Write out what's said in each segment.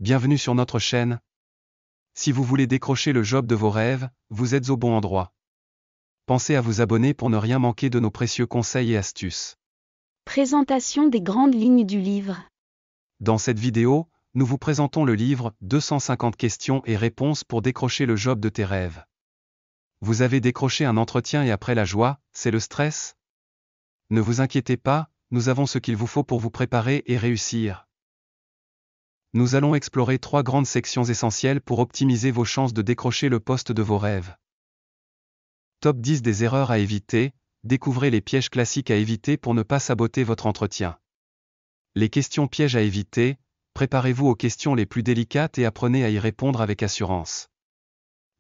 Bienvenue sur notre chaîne. Si vous voulez décrocher le job de vos rêves, vous êtes au bon endroit. Pensez à vous abonner pour ne rien manquer de nos précieux conseils et astuces. Présentation des grandes lignes du livre. Dans cette vidéo, nous vous présentons le livre 250 questions et réponses pour décrocher le job de tes rêves. Vous avez décroché un entretien et après la joie, c'est le stress? Ne vous inquiétez pas, nous avons ce qu'il vous faut pour vous préparer et réussir. Nous allons explorer 3 grandes sections essentielles pour optimiser vos chances de décrocher le poste de vos rêves. Top 10 des erreurs à éviter, découvrez les pièges classiques à éviter pour ne pas saboter votre entretien. Les questions pièges à éviter, préparez-vous aux questions les plus délicates et apprenez à y répondre avec assurance.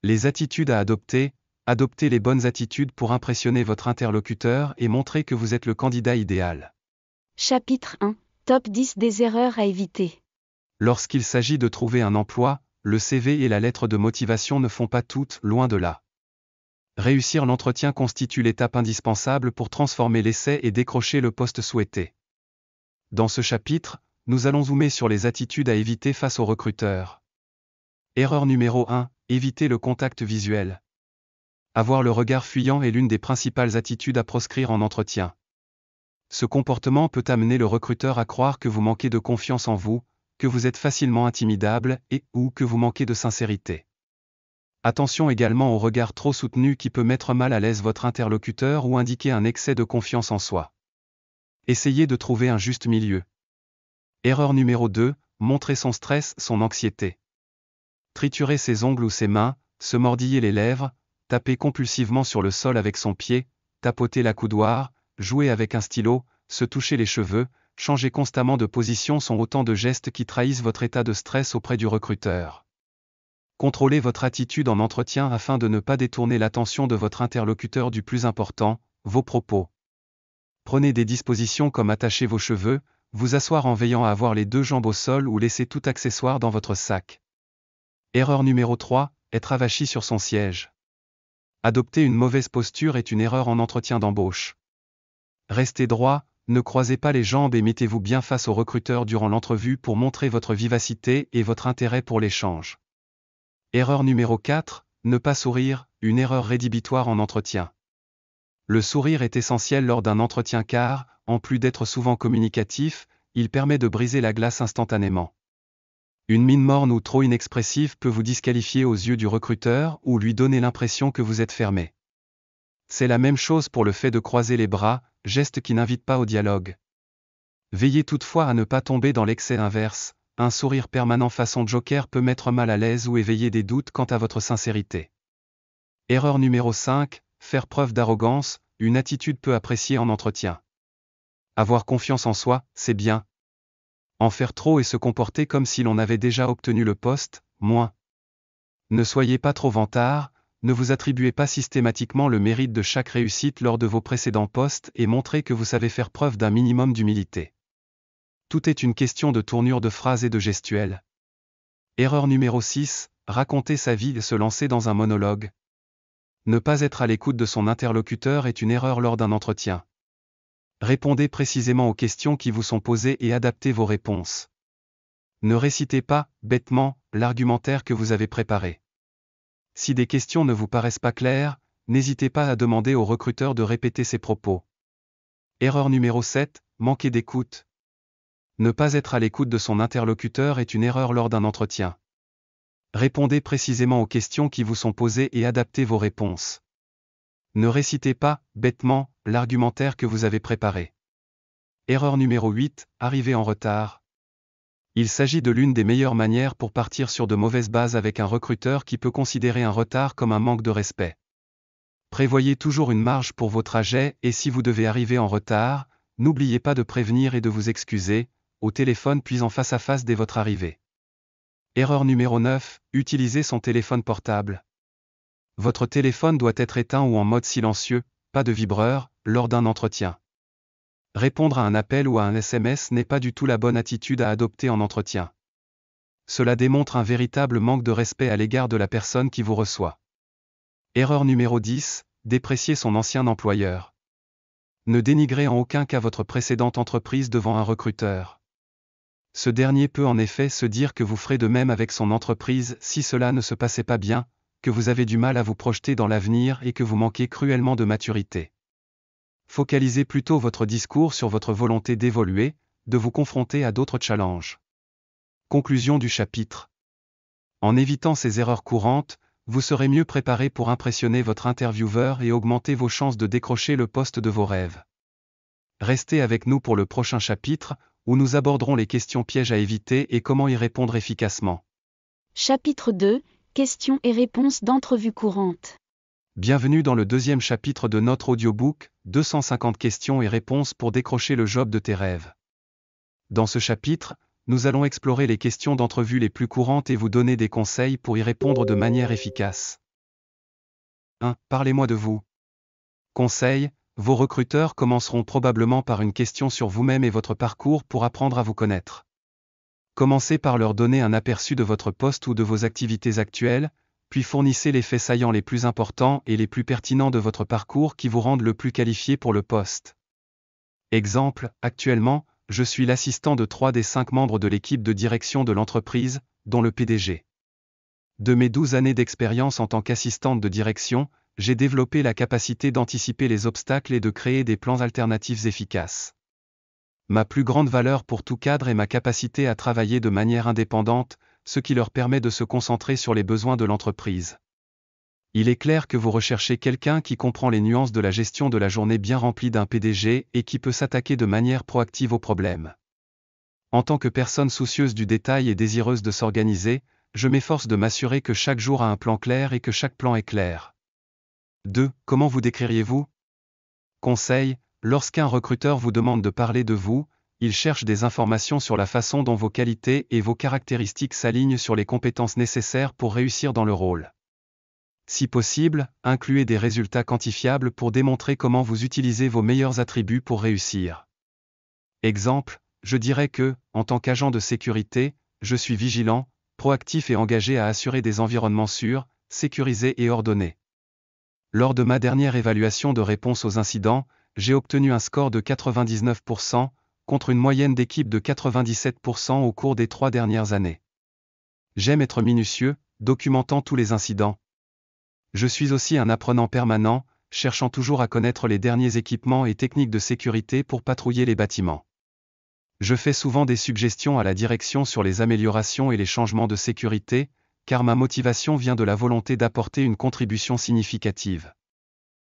Les attitudes à adopter, adoptez les bonnes attitudes pour impressionner votre interlocuteur et montrer que vous êtes le candidat idéal. Chapitre 1. Top 10 des erreurs à éviter. Lorsqu'il s'agit de trouver un emploi, le CV et la lettre de motivation ne font pas tout, loin de là. Réussir l'entretien constitue l'étape indispensable pour transformer l'essai et décrocher le poste souhaité. Dans ce chapitre, nous allons zoomer sur les attitudes à éviter face aux recruteurs. Erreur numéro 1, éviter le contact visuel. Avoir le regard fuyant est l'une des principales attitudes à proscrire en entretien. Ce comportement peut amener le recruteur à croire que vous manquez de confiance en vous, que vous êtes facilement intimidable ou que vous manquez de sincérité. Attention également au regard trop soutenu qui peut mettre mal à l'aise votre interlocuteur ou indiquer un excès de confiance en soi. Essayez de trouver un juste milieu. Erreur numéro 2, montrer son stress, son anxiété. Triturer ses ongles ou ses mains, se mordiller les lèvres, taper compulsivement sur le sol avec son pied, tapoter la coudoir, jouer avec un stylo, se toucher les cheveux, changer constamment de position sont autant de gestes qui trahissent votre état de stress auprès du recruteur. Contrôlez votre attitude en entretien afin de ne pas détourner l'attention de votre interlocuteur du plus important, vos propos. Prenez des dispositions comme attacher vos cheveux, vous asseoir en veillant à avoir les 2 jambes au sol ou laisser tout accessoire dans votre sac. Erreur numéro 3, être avachi sur son siège. Adopter une mauvaise posture est une erreur en entretien d'embauche. Restez droit, ne croisez pas les jambes et mettez-vous bien face au recruteur durant l'entrevue pour montrer votre vivacité et votre intérêt pour l'échange. Erreur numéro 4, ne pas sourire, une erreur rédhibitoire en entretien. Le sourire est essentiel lors d'un entretien car, en plus d'être souvent communicatif, il permet de briser la glace instantanément. Une mine morne ou trop inexpressive peut vous disqualifier aux yeux du recruteur ou lui donner l'impression que vous êtes fermé. C'est la même chose pour le fait de croiser les bras, geste qui n'invite pas au dialogue. Veillez toutefois à ne pas tomber dans l'excès inverse, un sourire permanent façon Joker peut mettre mal à l'aise ou éveiller des doutes quant à votre sincérité. Erreur numéro 5, faire preuve d'arrogance, une attitude peu appréciée en entretien. Avoir confiance en soi, c'est bien. En faire trop et se comporter comme si l'on avait déjà obtenu le poste, moins. Ne soyez pas trop vantard, ne vous attribuez pas systématiquement le mérite de chaque réussite lors de vos précédents postes et montrez que vous savez faire preuve d'un minimum d'humilité. Tout est une question de tournure de phrases et de gestuelle. Erreur numéro 6, raconter sa vie et se lancer dans un monologue. Ne pas être à l'écoute de son interlocuteur est une erreur lors d'un entretien. Répondez précisément aux questions qui vous sont posées et adaptez vos réponses. Ne récitez pas, bêtement, l'argumentaire que vous avez préparé. Si des questions ne vous paraissent pas claires, n'hésitez pas à demander au recruteur de répéter ses propos. Erreur numéro 7, manquer d'écoute. Ne pas être à l'écoute de son interlocuteur est une erreur lors d'un entretien. Répondez précisément aux questions qui vous sont posées et adaptez vos réponses. Ne récitez pas, bêtement, l'argumentaire que vous avez préparé. Erreur numéro 8, arriver en retard. Il s'agit de l'une des meilleures manières pour partir sur de mauvaises bases avec un recruteur qui peut considérer un retard comme un manque de respect. Prévoyez toujours une marge pour vos trajets et si vous devez arriver en retard, n'oubliez pas de prévenir et de vous excuser, au téléphone puis en face à face dès votre arrivée. Erreur numéro 9, utiliser son téléphone portable. Votre téléphone doit être éteint ou en mode silencieux, pas de vibreur, lors d'un entretien. Répondre à un appel ou à un SMS n'est pas du tout la bonne attitude à adopter en entretien. Cela démontre un véritable manque de respect à l'égard de la personne qui vous reçoit. Erreur numéro 10, déprécier son ancien employeur. Ne dénigrez en aucun cas votre précédente entreprise devant un recruteur. Ce dernier peut en effet se dire que vous ferez de même avec son entreprise si cela ne se passait pas bien, que vous avez du mal à vous projeter dans l'avenir et que vous manquez cruellement de maturité. Focalisez plutôt votre discours sur votre volonté d'évoluer, de vous confronter à d'autres challenges. Conclusion du chapitre. En évitant ces erreurs courantes, vous serez mieux préparé pour impressionner votre intervieweur et augmenter vos chances de décrocher le poste de vos rêves. Restez avec nous pour le prochain chapitre, où nous aborderons les questions pièges à éviter et comment y répondre efficacement. Chapitre 2, questions et réponses d'entrevues courantes. Bienvenue dans le deuxième chapitre de notre audiobook, 250 questions et réponses pour décrocher le job de tes rêves. Dans ce chapitre, nous allons explorer les questions d'entrevue les plus courantes et vous donner des conseils pour y répondre de manière efficace. 1. Parlez-moi de vous. Conseil, vos recruteurs commenceront probablement par une question sur vous-même et votre parcours pour apprendre à vous connaître. Commencez par leur donner un aperçu de votre poste ou de vos activités actuelles, puis fournissez les faits saillants les plus importants et les plus pertinents de votre parcours qui vous rendent le plus qualifié pour le poste. Exemple, actuellement, je suis l'assistant de 3 des 5 membres de l'équipe de direction de l'entreprise, dont le PDG. De mes 12 années d'expérience en tant qu'assistante de direction, j'ai développé la capacité d'anticiper les obstacles et de créer des plans alternatifs efficaces. Ma plus grande valeur pour tout cadre est ma capacité à travailler de manière indépendante, ce qui leur permet de se concentrer sur les besoins de l'entreprise. Il est clair que vous recherchez quelqu'un qui comprend les nuances de la gestion de la journée bien remplie d'un PDG et qui peut s'attaquer de manière proactive aux problèmes. En tant que personne soucieuse du détail et désireuse de s'organiser, je m'efforce de m'assurer que chaque jour a un plan clair et que chaque plan est clair. 2. Comment vous décririez-vous? Conseil, lorsqu'un recruteur vous demande de parler de vous, il cherche des informations sur la façon dont vos qualités et vos caractéristiques s'alignent sur les compétences nécessaires pour réussir dans le rôle. Si possible, incluez des résultats quantifiables pour démontrer comment vous utilisez vos meilleurs attributs pour réussir. Exemple, je dirais que, en tant qu'agent de sécurité, je suis vigilant, proactif et engagé à assurer des environnements sûrs, sécurisés et ordonnés. Lors de ma dernière évaluation de réponse aux incidents, j'ai obtenu un score de 99%, contre une moyenne d'équipe de 97% au cours des 3 dernières années. J'aime être minutieux, documentant tous les incidents. Je suis aussi un apprenant permanent, cherchant toujours à connaître les derniers équipements et techniques de sécurité pour patrouiller les bâtiments. Je fais souvent des suggestions à la direction sur les améliorations et les changements de sécurité, car ma motivation vient de la volonté d'apporter une contribution significative.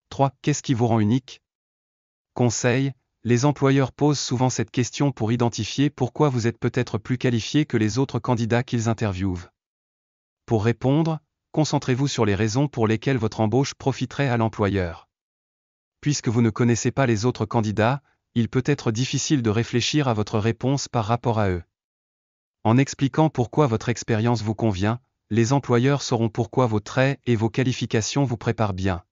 3. Qu'est-ce qui vous rend unique? Conseil, les employeurs posent souvent cette question pour identifier pourquoi vous êtes peut-être plus qualifié que les autres candidats qu'ils interviewent. Pour répondre, concentrez-vous sur les raisons pour lesquelles votre embauche profiterait à l'employeur. Puisque vous ne connaissez pas les autres candidats, il peut être difficile de réfléchir à votre réponse par rapport à eux. En expliquant pourquoi votre expérience vous convient, les employeurs sauront pourquoi vos traits et vos qualifications vous préparent bien.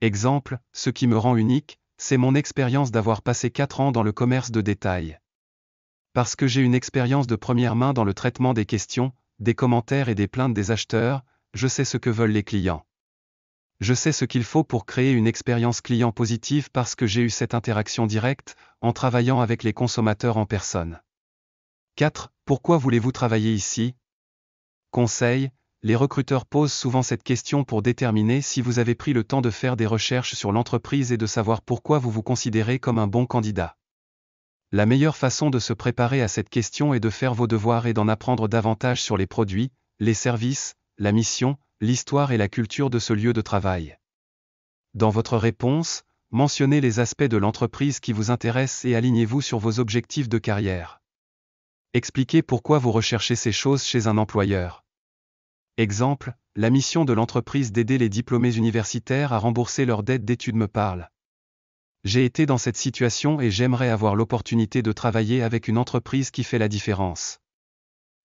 Exemple, ce qui me rend unique, c'est mon expérience d'avoir passé 4 ans dans le commerce de détail. Parce que j'ai une expérience de première main dans le traitement des questions, des commentaires et des plaintes des acheteurs, je sais ce que veulent les clients. Je sais ce qu'il faut pour créer une expérience client positive parce que j'ai eu cette interaction directe, en travaillant avec les consommateurs en personne. 4. Pourquoi voulez-vous travailler ici? Conseil, les recruteurs posent souvent cette question pour déterminer si vous avez pris le temps de faire des recherches sur l'entreprise et de savoir pourquoi vous vous considérez comme un bon candidat. La meilleure façon de se préparer à cette question est de faire vos devoirs et d'en apprendre davantage sur les produits, les services, la mission, l'histoire et la culture de ce lieu de travail. Dans votre réponse, mentionnez les aspects de l'entreprise qui vous intéressent et alignez-vous sur vos objectifs de carrière. Expliquez pourquoi vous recherchez ces choses chez un employeur. Exemple, la mission de l'entreprise d'aider les diplômés universitaires à rembourser leurs dettes d'études me parle. J'ai été dans cette situation et j'aimerais avoir l'opportunité de travailler avec une entreprise qui fait la différence.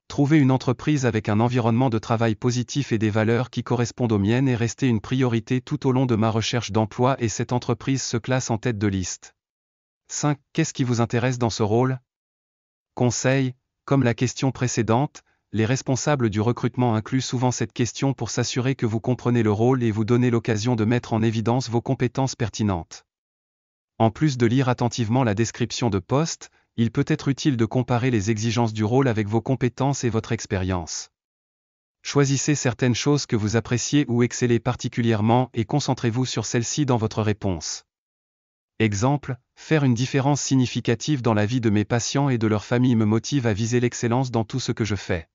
Trouver une entreprise avec un environnement de travail positif et des valeurs qui correspondent aux miennes est resté une priorité tout au long de ma recherche d'emploi et cette entreprise se classe en tête de liste. 5. Qu'est-ce qui vous intéresse dans ce rôle? Conseil, comme la question précédente, les responsables du recrutement incluent souvent cette question pour s'assurer que vous comprenez le rôle et vous donner l'occasion de mettre en évidence vos compétences pertinentes. En plus de lire attentivement la description de poste, il peut être utile de comparer les exigences du rôle avec vos compétences et votre expérience. Choisissez certaines choses que vous appréciez ou excellez particulièrement et concentrez-vous sur celles-ci dans votre réponse. Exemple, faire une différence significative dans la vie de mes patients et de leurs familles me motive à viser l'excellence dans tout ce que je fais.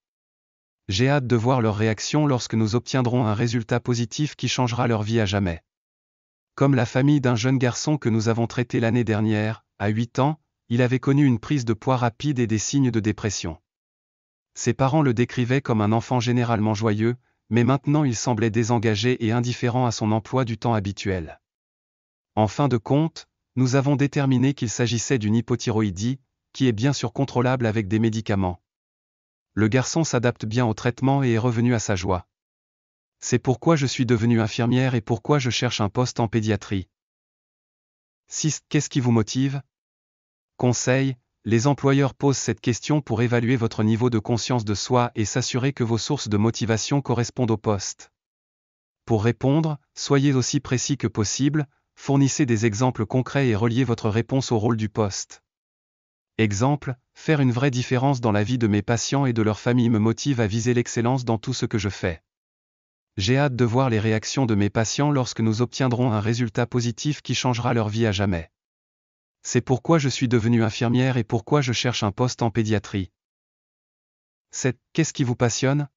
J'ai hâte de voir leur réaction lorsque nous obtiendrons un résultat positif qui changera leur vie à jamais. Comme la famille d'un jeune garçon que nous avons traité l'année dernière, à 8 ans, il avait connu une prise de poids rapide et des signes de dépression. Ses parents le décrivaient comme un enfant généralement joyeux, mais maintenant il semblait désengagé et indifférent à son emploi du temps habituel. En fin de compte, nous avons déterminé qu'il s'agissait d'une hypothyroïdie, qui est bien sûr contrôlable avec des médicaments. Le garçon s'adapte bien au traitement et est revenu à sa joie. C'est pourquoi je suis devenue infirmière et pourquoi je cherche un poste en pédiatrie. 6. Qu'est-ce qui vous motive? Conseil, les employeurs posent cette question pour évaluer votre niveau de conscience de soi et s'assurer que vos sources de motivation correspondent au poste. Pour répondre, soyez aussi précis que possible, fournissez des exemples concrets et reliez votre réponse au rôle du poste. Exemple, faire une vraie différence dans la vie de mes patients et de leurs familles me motive à viser l'excellence dans tout ce que je fais. J'ai hâte de voir les réactions de mes patients lorsque nous obtiendrons un résultat positif qui changera leur vie à jamais. C'est pourquoi je suis devenue infirmière et pourquoi je cherche un poste en pédiatrie. 7. Qu'est-ce qui vous passionne?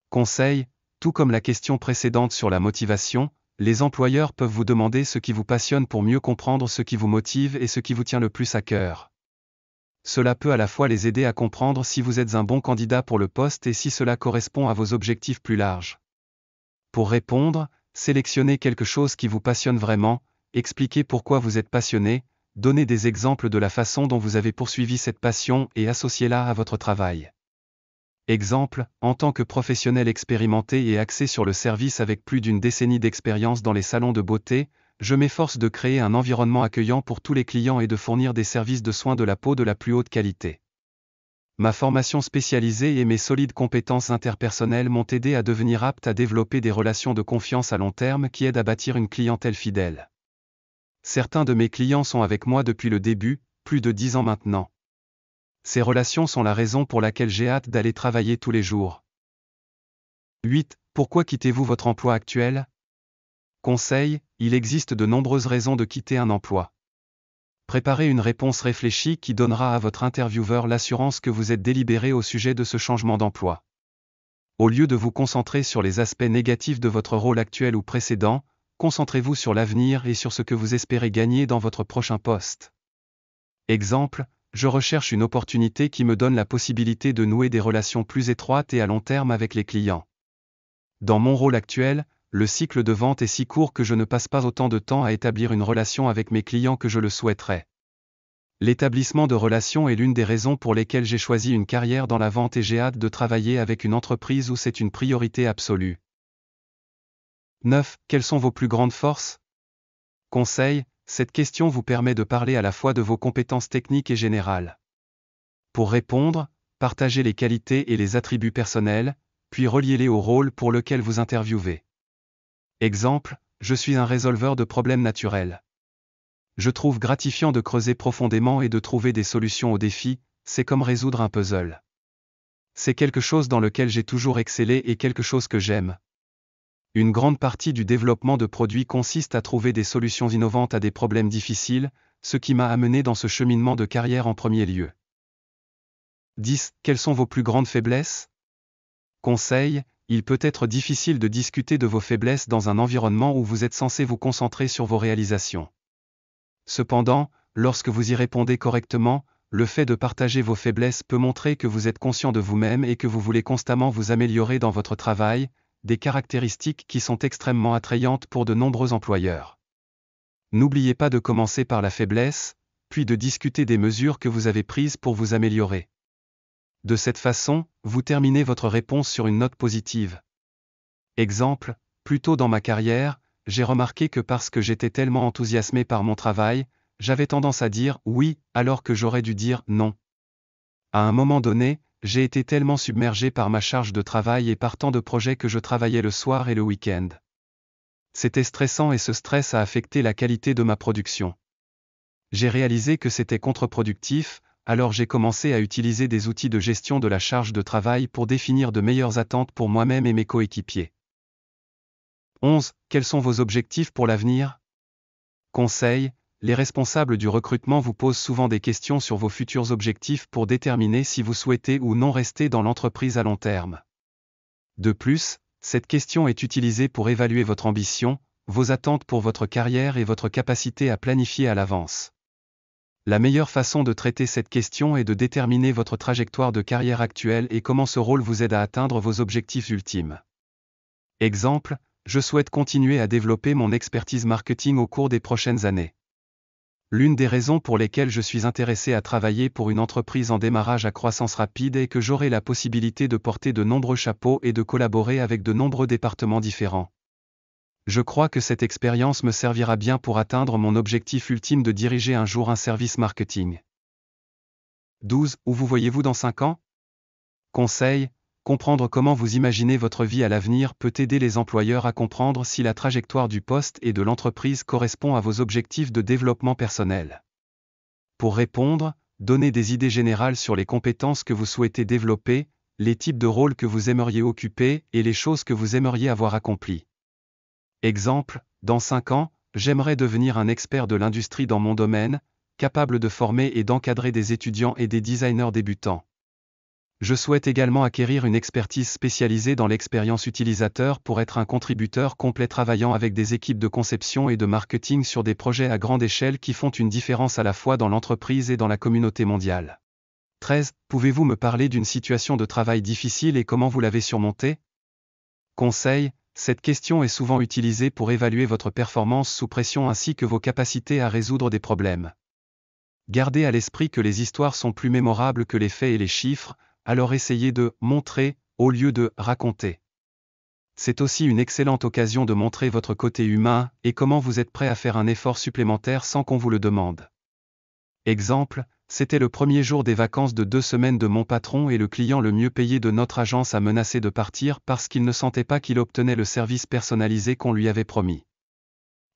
Conseil, tout comme la question précédente sur la motivation, les employeurs peuvent vous demander ce qui vous passionne pour mieux comprendre ce qui vous motive et ce qui vous tient le plus à cœur. Cela peut à la fois les aider à comprendre si vous êtes un bon candidat pour le poste et si cela correspond à vos objectifs plus larges. Pour répondre, sélectionnez quelque chose qui vous passionne vraiment, expliquez pourquoi vous êtes passionné, donnez des exemples de la façon dont vous avez poursuivi cette passion et associez-la à votre travail. Exemple, en tant que professionnel expérimenté et axé sur le service avec plus d'une décennie d'expérience dans les salons de beauté, je m'efforce de créer un environnement accueillant pour tous les clients et de fournir des services de soins de la peau de la plus haute qualité. Ma formation spécialisée et mes solides compétences interpersonnelles m'ont aidé à devenir apte à développer des relations de confiance à long terme qui aident à bâtir une clientèle fidèle. Certains de mes clients sont avec moi depuis le début, plus de 10 ans maintenant. Ces relations sont la raison pour laquelle j'ai hâte d'aller travailler tous les jours. 8. Pourquoi quittez-vous votre emploi actuel? Conseil, il existe de nombreuses raisons de quitter un emploi. Préparez une réponse réfléchie qui donnera à votre intervieweur l'assurance que vous êtes délibéré au sujet de ce changement d'emploi. Au lieu de vous concentrer sur les aspects négatifs de votre rôle actuel ou précédent, concentrez-vous sur l'avenir et sur ce que vous espérez gagner dans votre prochain poste. Exemple, je recherche une opportunité qui me donne la possibilité de nouer des relations plus étroites et à long terme avec les clients. Dans mon rôle actuel, le cycle de vente est si court que je ne passe pas autant de temps à établir une relation avec mes clients que je le souhaiterais. L'établissement de relations est l'une des raisons pour lesquelles j'ai choisi une carrière dans la vente et j'ai hâte de travailler avec une entreprise où c'est une priorité absolue. 9. Quelles sont vos plus grandes forces? Conseil, cette question vous permet de parler à la fois de vos compétences techniques et générales. Pour répondre, partagez les qualités et les attributs personnels, puis reliez-les au rôle pour lequel vous interviewez. Exemple, je suis un résolveur de problèmes naturels. Je trouve gratifiant de creuser profondément et de trouver des solutions aux défis, c'est comme résoudre un puzzle. C'est quelque chose dans lequel j'ai toujours excellé et quelque chose que j'aime. Une grande partie du développement de produits consiste à trouver des solutions innovantes à des problèmes difficiles, ce qui m'a amené dans ce cheminement de carrière en premier lieu. 10. Quelles sont vos plus grandes faiblesses? Conseil, il peut être difficile de discuter de vos faiblesses dans un environnement où vous êtes censé vous concentrer sur vos réalisations. Cependant, lorsque vous y répondez correctement, le fait de partager vos faiblesses peut montrer que vous êtes conscient de vous-même et que vous voulez constamment vous améliorer dans votre travail, des caractéristiques qui sont extrêmement attrayantes pour de nombreux employeurs. N'oubliez pas de commencer par la faiblesse, puis de discuter des mesures que vous avez prises pour vous améliorer. De cette façon, vous terminez votre réponse sur une note positive. Exemple, plus tôt dans ma carrière, j'ai remarqué que parce que j'étais tellement enthousiasmé par mon travail, j'avais tendance à dire « oui » alors que j'aurais dû dire « non ». À un moment donné, j'ai été tellement submergé par ma charge de travail et par tant de projets que je travaillais le soir et le week-end. C'était stressant et ce stress a affecté la qualité de ma production. J'ai réalisé que c'était contre-productif, alors j'ai commencé à utiliser des outils de gestion de la charge de travail pour définir de meilleures attentes pour moi-même et mes coéquipiers. 11. Quels sont vos objectifs pour l'avenir? Conseil. Les responsables du recrutement vous posent souvent des questions sur vos futurs objectifs pour déterminer si vous souhaitez ou non rester dans l'entreprise à long terme. De plus, cette question est utilisée pour évaluer votre ambition, vos attentes pour votre carrière et votre capacité à planifier à l'avance. La meilleure façon de traiter cette question est de déterminer votre trajectoire de carrière actuelle et comment ce rôle vous aide à atteindre vos objectifs ultimes. Exemple, je souhaite continuer à développer mon expertise marketing au cours des prochaines années. L'une des raisons pour lesquelles je suis intéressé à travailler pour une entreprise en démarrage à croissance rapide est que j'aurai la possibilité de porter de nombreux chapeaux et de collaborer avec de nombreux départements différents. Je crois que cette expérience me servira bien pour atteindre mon objectif ultime de diriger un jour un service marketing. 12. Où vous voyez-vous dans 5 ans? Conseil. Comprendre comment vous imaginez votre vie à l'avenir peut aider les employeurs à comprendre si la trajectoire du poste et de l'entreprise correspond à vos objectifs de développement personnel. Pour répondre, donnez des idées générales sur les compétences que vous souhaitez développer, les types de rôles que vous aimeriez occuper et les choses que vous aimeriez avoir accomplies. Exemple, dans 5 ans, j'aimerais devenir un expert de l'industrie dans mon domaine, capable de former et d'encadrer des étudiants et des designers débutants. Je souhaite également acquérir une expertise spécialisée dans l'expérience utilisateur pour être un contributeur complet travaillant avec des équipes de conception et de marketing sur des projets à grande échelle qui font une différence à la fois dans l'entreprise et dans la communauté mondiale. 13. Pouvez-vous me parler d'une situation de travail difficile et comment vous l'avez surmontée? Conseil. Cette question est souvent utilisée pour évaluer votre performance sous pression ainsi que vos capacités à résoudre des problèmes. Gardez à l'esprit que les histoires sont plus mémorables que les faits et les chiffres, alors essayez de montrer au lieu de raconter. C'est aussi une excellente occasion de montrer votre côté humain et comment vous êtes prêt à faire un effort supplémentaire sans qu'on vous le demande. Exemple, c'était le premier jour des vacances de 2 semaines de mon patron et le client le mieux payé de notre agence a menacé de partir parce qu'il ne sentait pas qu'il obtenait le service personnalisé qu'on lui avait promis.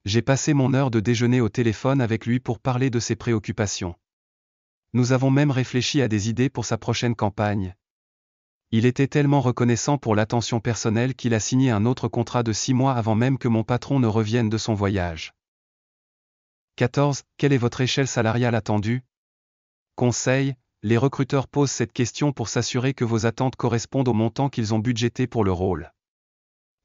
J'ai passé mon heure de déjeuner au téléphone avec lui pour parler de ses préoccupations. Nous avons même réfléchi à des idées pour sa prochaine campagne. Il était tellement reconnaissant pour l'attention personnelle qu'il a signé un autre contrat de 6 mois avant même que mon patron ne revienne de son voyage. 14. Quelle est votre échelle salariale attendue? Conseil. Les recruteurs posent cette question pour s'assurer que vos attentes correspondent au montant qu'ils ont budgété pour le rôle.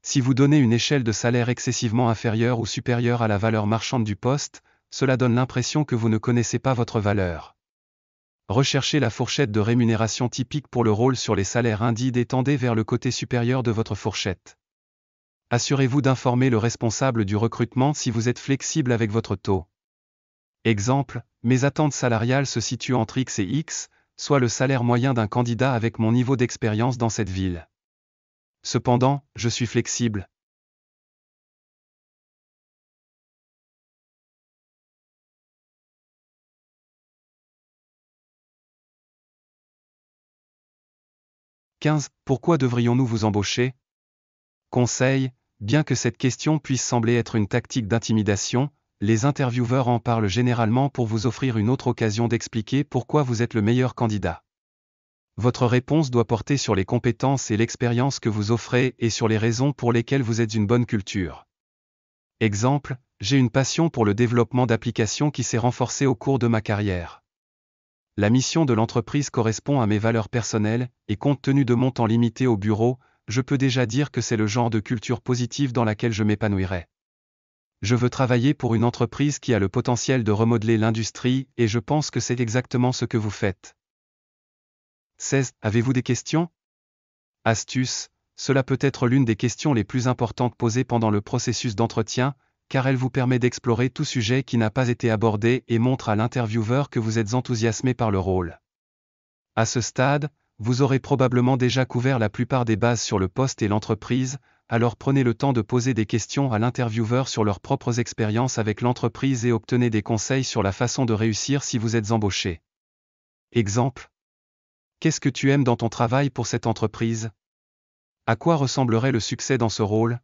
Si vous donnez une échelle de salaire excessivement inférieure ou supérieure à la valeur marchande du poste, cela donne l'impression que vous ne connaissez pas votre valeur. Recherchez la fourchette de rémunération typique pour le rôle sur les salaires indices et tendez vers le côté supérieur de votre fourchette. Assurez-vous d'informer le responsable du recrutement si vous êtes flexible avec votre taux. Exemple, mes attentes salariales se situent entre X et X, soit le salaire moyen d'un candidat avec mon niveau d'expérience dans cette ville. Cependant, je suis flexible. « 15. Pourquoi devrions-nous vous embaucher? Conseil. Bien que cette question puisse sembler être une tactique d'intimidation, les intervieweurs en parlent généralement pour vous offrir une autre occasion d'expliquer pourquoi vous êtes le meilleur candidat. Votre réponse doit porter sur les compétences et l'expérience que vous offrez et sur les raisons pour lesquelles vous êtes une bonne culture. Exemple, j'ai une passion pour le développement d'applications qui s'est renforcée au cours de ma carrière. La mission de l'entreprise correspond à mes valeurs personnelles, et compte tenu de mon temps limité au bureau, je peux déjà dire que c'est le genre de culture positive dans laquelle je m'épanouirai. Je veux travailler pour une entreprise qui a le potentiel de remodeler l'industrie et je pense que c'est exactement ce que vous faites. 16. Avez-vous des questions? Astuce, cela peut être l'une des questions les plus importantes posées pendant le processus d'entretien, car elle vous permet d'explorer tout sujet qui n'a pas été abordé et montre à l'intervieweur que vous êtes enthousiasmé par le rôle. À ce stade, vous aurez probablement déjà couvert la plupart des bases sur le poste et l'entreprise, alors prenez le temps de poser des questions à l'intervieweur sur leurs propres expériences avec l'entreprise et obtenez des conseils sur la façon de réussir si vous êtes embauché. Exemple. Qu'est-ce que tu aimes dans ton travail pour cette entreprise? À quoi ressemblerait le succès dans ce rôle?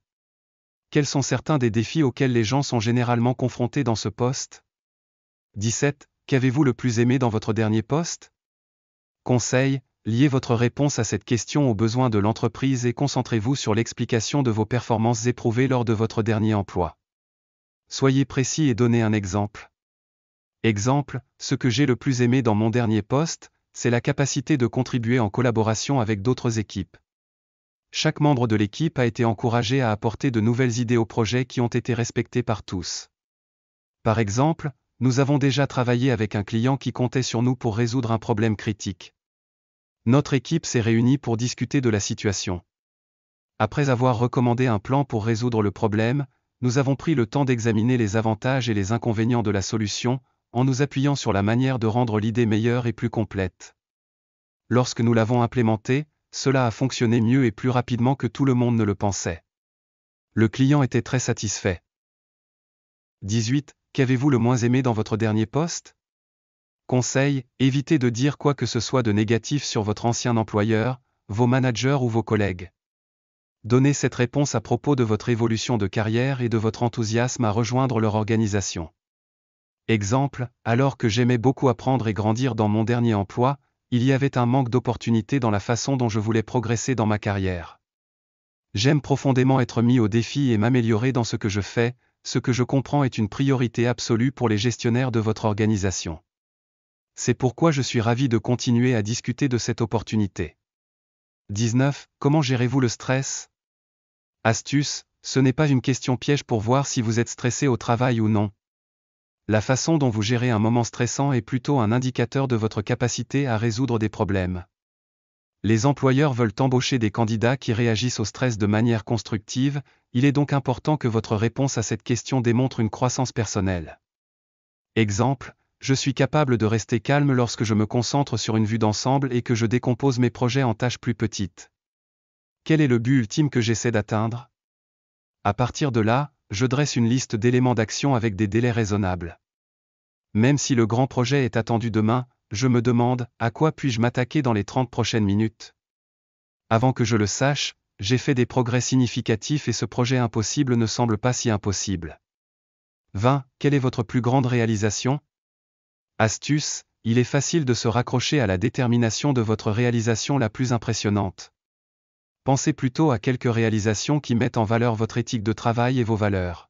Quels sont certains des défis auxquels les gens sont généralement confrontés dans ce poste? 17. qu'avez-vous le plus aimé dans votre dernier poste? Conseil, liez votre réponse à cette question aux besoins de l'entreprise et concentrez-vous sur l'explication de vos performances éprouvées lors de votre dernier emploi. Soyez précis et donnez un exemple. Exemple, ce que j'ai le plus aimé dans mon dernier poste, c'est la capacité de contribuer en collaboration avec d'autres équipes. Chaque membre de l'équipe a été encouragé à apporter de nouvelles idées au projet qui ont été respectées par tous. Par exemple, nous avons déjà travaillé avec un client qui comptait sur nous pour résoudre un problème critique. Notre équipe s'est réunie pour discuter de la situation. Après avoir recommandé un plan pour résoudre le problème, nous avons pris le temps d'examiner les avantages et les inconvénients de la solution, en nous appuyant sur la manière de rendre l'idée meilleure et plus complète. Lorsque nous l'avons implémentée, cela a fonctionné mieux et plus rapidement que tout le monde ne le pensait. Le client était très satisfait. 18. Qu'avez-vous le moins aimé dans votre dernier poste? Conseil, évitez de dire quoi que ce soit de négatif sur votre ancien employeur, vos managers ou vos collègues. Donnez cette réponse à propos de votre évolution de carrière et de votre enthousiasme à rejoindre leur organisation. Exemple, alors que j'aimais beaucoup apprendre et grandir dans mon dernier emploi, il y avait un manque d'opportunités dans la façon dont je voulais progresser dans ma carrière. J'aime profondément être mis au défi et m'améliorer dans ce que je fais, ce que je comprends est une priorité absolue pour les gestionnaires de votre organisation. C'est pourquoi je suis ravi de continuer à discuter de cette opportunité. 19. Comment gérez-vous le stress? Astuce, ce n'est pas une question piège pour voir si vous êtes stressé au travail ou non. La façon dont vous gérez un moment stressant est plutôt un indicateur de votre capacité à résoudre des problèmes. Les employeurs veulent embaucher des candidats qui réagissent au stress de manière constructive, il est donc important que votre réponse à cette question démontre une croissance personnelle. Exemple, je suis capable de rester calme lorsque je me concentre sur une vue d'ensemble et que je décompose mes projets en tâches plus petites. Quel est le but ultime que j'essaie d'atteindre? À partir de là, je dresse une liste d'éléments d'action avec des délais raisonnables. Même si le grand projet est attendu demain, je me demande, à quoi puis-je m'attaquer dans les 30 prochaines minutes? Avant que je le sache, j'ai fait des progrès significatifs et ce projet impossible ne semble pas si impossible. 20. Quelle est votre plus grande réalisation? Astuce, il est facile de se raccrocher à la détermination de votre réalisation la plus impressionnante. Pensez plutôt à quelques réalisations qui mettent en valeur votre éthique de travail et vos valeurs.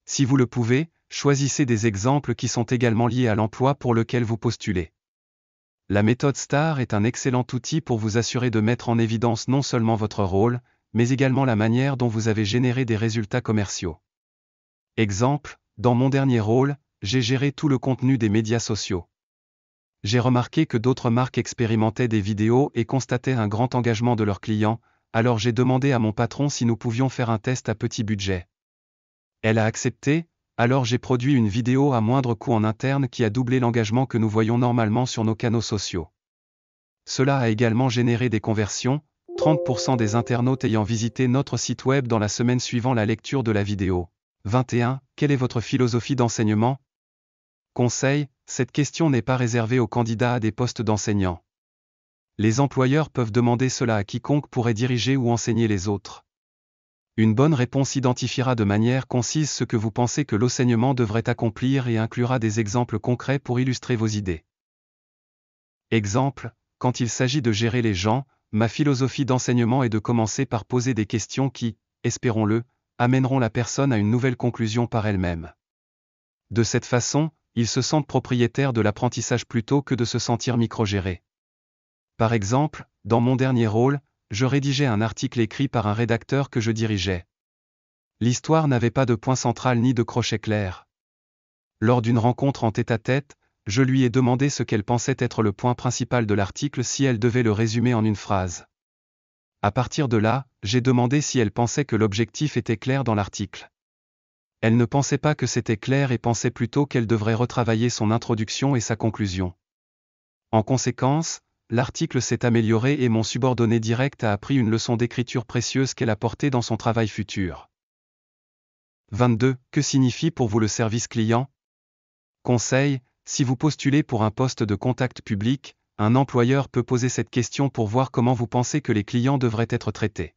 Si vous le pouvez, choisissez des exemples qui sont également liés à l'emploi pour lequel vous postulez. La méthode STAR est un excellent outil pour vous assurer de mettre en évidence non seulement votre rôle, mais également la manière dont vous avez généré des résultats commerciaux. Exemple, dans mon dernier rôle, j'ai géré tout le contenu des médias sociaux. J'ai remarqué que d'autres marques expérimentaient des vidéos et constataient un grand engagement de leurs clients, alors j'ai demandé à mon patron si nous pouvions faire un test à petit budget. Elle a accepté, alors j'ai produit une vidéo à moindre coût en interne qui a doublé l'engagement que nous voyons normalement sur nos canaux sociaux. Cela a également généré des conversions, 30% des internautes ayant visité notre site web dans la semaine suivant la lecture de la vidéo. 21. Quelle est votre philosophie d'enseignement? Conseil, cette question n'est pas réservée aux candidats à des postes d'enseignants. Les employeurs peuvent demander cela à quiconque pourrait diriger ou enseigner les autres. Une bonne réponse identifiera de manière concise ce que vous pensez que l'enseignement devrait accomplir et inclura des exemples concrets pour illustrer vos idées. Exemple, quand il s'agit de gérer les gens, ma philosophie d'enseignement est de commencer par poser des questions qui, espérons-le, amèneront la personne à une nouvelle conclusion par elle-même. De cette façon, ils se sentent propriétaires de l'apprentissage plutôt que de se sentir microgérés. Par exemple, dans mon dernier rôle, je rédigeais un article écrit par un rédacteur que je dirigeais. L'histoire n'avait pas de point central ni de crochet clair. Lors d'une rencontre en tête-à-tête, je lui ai demandé ce qu'elle pensait être le point principal de l'article si elle devait le résumer en une phrase. À partir de là, j'ai demandé si elle pensait que l'objectif était clair dans l'article. Elle ne pensait pas que c'était clair et pensait plutôt qu'elle devrait retravailler son introduction et sa conclusion. En conséquence, l'article s'est amélioré et mon subordonné direct a appris une leçon d'écriture précieuse qu'elle a portée dans son travail futur. 22. Que signifie pour vous le service client? Conseil, si vous postulez pour un poste de contact public, un employeur peut poser cette question pour voir comment vous pensez que les clients devraient être traités.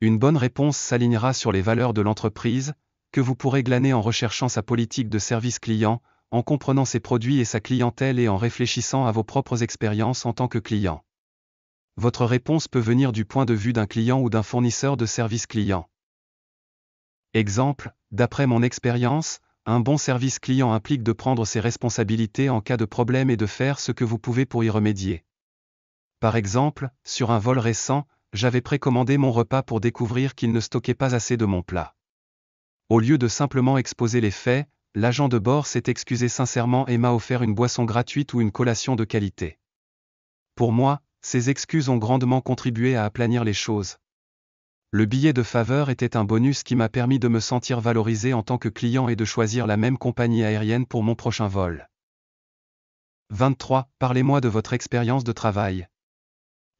Une bonne réponse s'alignera sur les valeurs de l'entreprise, que vous pourrez glaner en recherchant sa politique de service client, en comprenant ses produits et sa clientèle et en réfléchissant à vos propres expériences en tant que client. Votre réponse peut venir du point de vue d'un client ou d'un fournisseur de services client. Exemple, d'après mon expérience, un bon service client implique de prendre ses responsabilités en cas de problème et de faire ce que vous pouvez pour y remédier. Par exemple, sur un vol récent, j'avais précommandé mon repas pour découvrir qu'il ne stockait pas assez de mon plat. Au lieu de simplement exposer les faits, l'agent de bord s'est excusé sincèrement et m'a offert une boisson gratuite ou une collation de qualité. Pour moi, ces excuses ont grandement contribué à aplanir les choses. Le billet de faveur était un bonus qui m'a permis de me sentir valorisé en tant que client et de choisir la même compagnie aérienne pour mon prochain vol. 23. Parlez-moi de votre expérience de travail.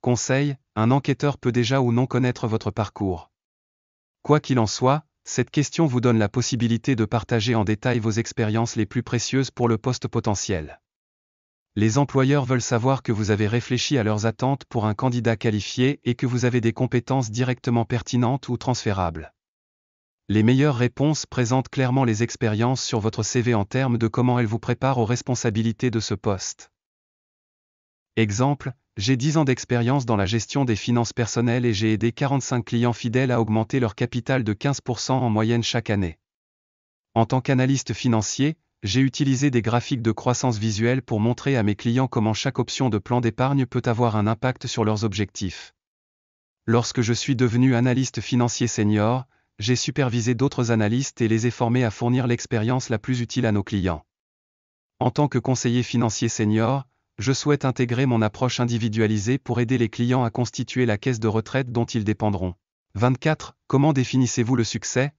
Conseil, un enquêteur peut déjà ou non connaître votre parcours. Quoi qu'il en soit, cette question vous donne la possibilité de partager en détail vos expériences les plus précieuses pour le poste potentiel. Les employeurs veulent savoir que vous avez réfléchi à leurs attentes pour un candidat qualifié et que vous avez des compétences directement pertinentes ou transférables. Les meilleures réponses présentent clairement les expériences sur votre CV en termes de comment elles vous préparent aux responsabilités de ce poste. Exemple, j'ai 10 ans d'expérience dans la gestion des finances personnelles et j'ai aidé 45 clients fidèles à augmenter leur capital de 15% en moyenne chaque année. En tant qu'analyste financier, j'ai utilisé des graphiques de croissance visuelle pour montrer à mes clients comment chaque option de plan d'épargne peut avoir un impact sur leurs objectifs. Lorsque je suis devenu analyste financier senior, j'ai supervisé d'autres analystes et les ai formés à fournir l'expérience la plus utile à nos clients. En tant que conseiller financier senior, je souhaite intégrer mon approche individualisée pour aider les clients à constituer la caisse de retraite dont ils dépendront. 24. Comment définissez-vous le succès?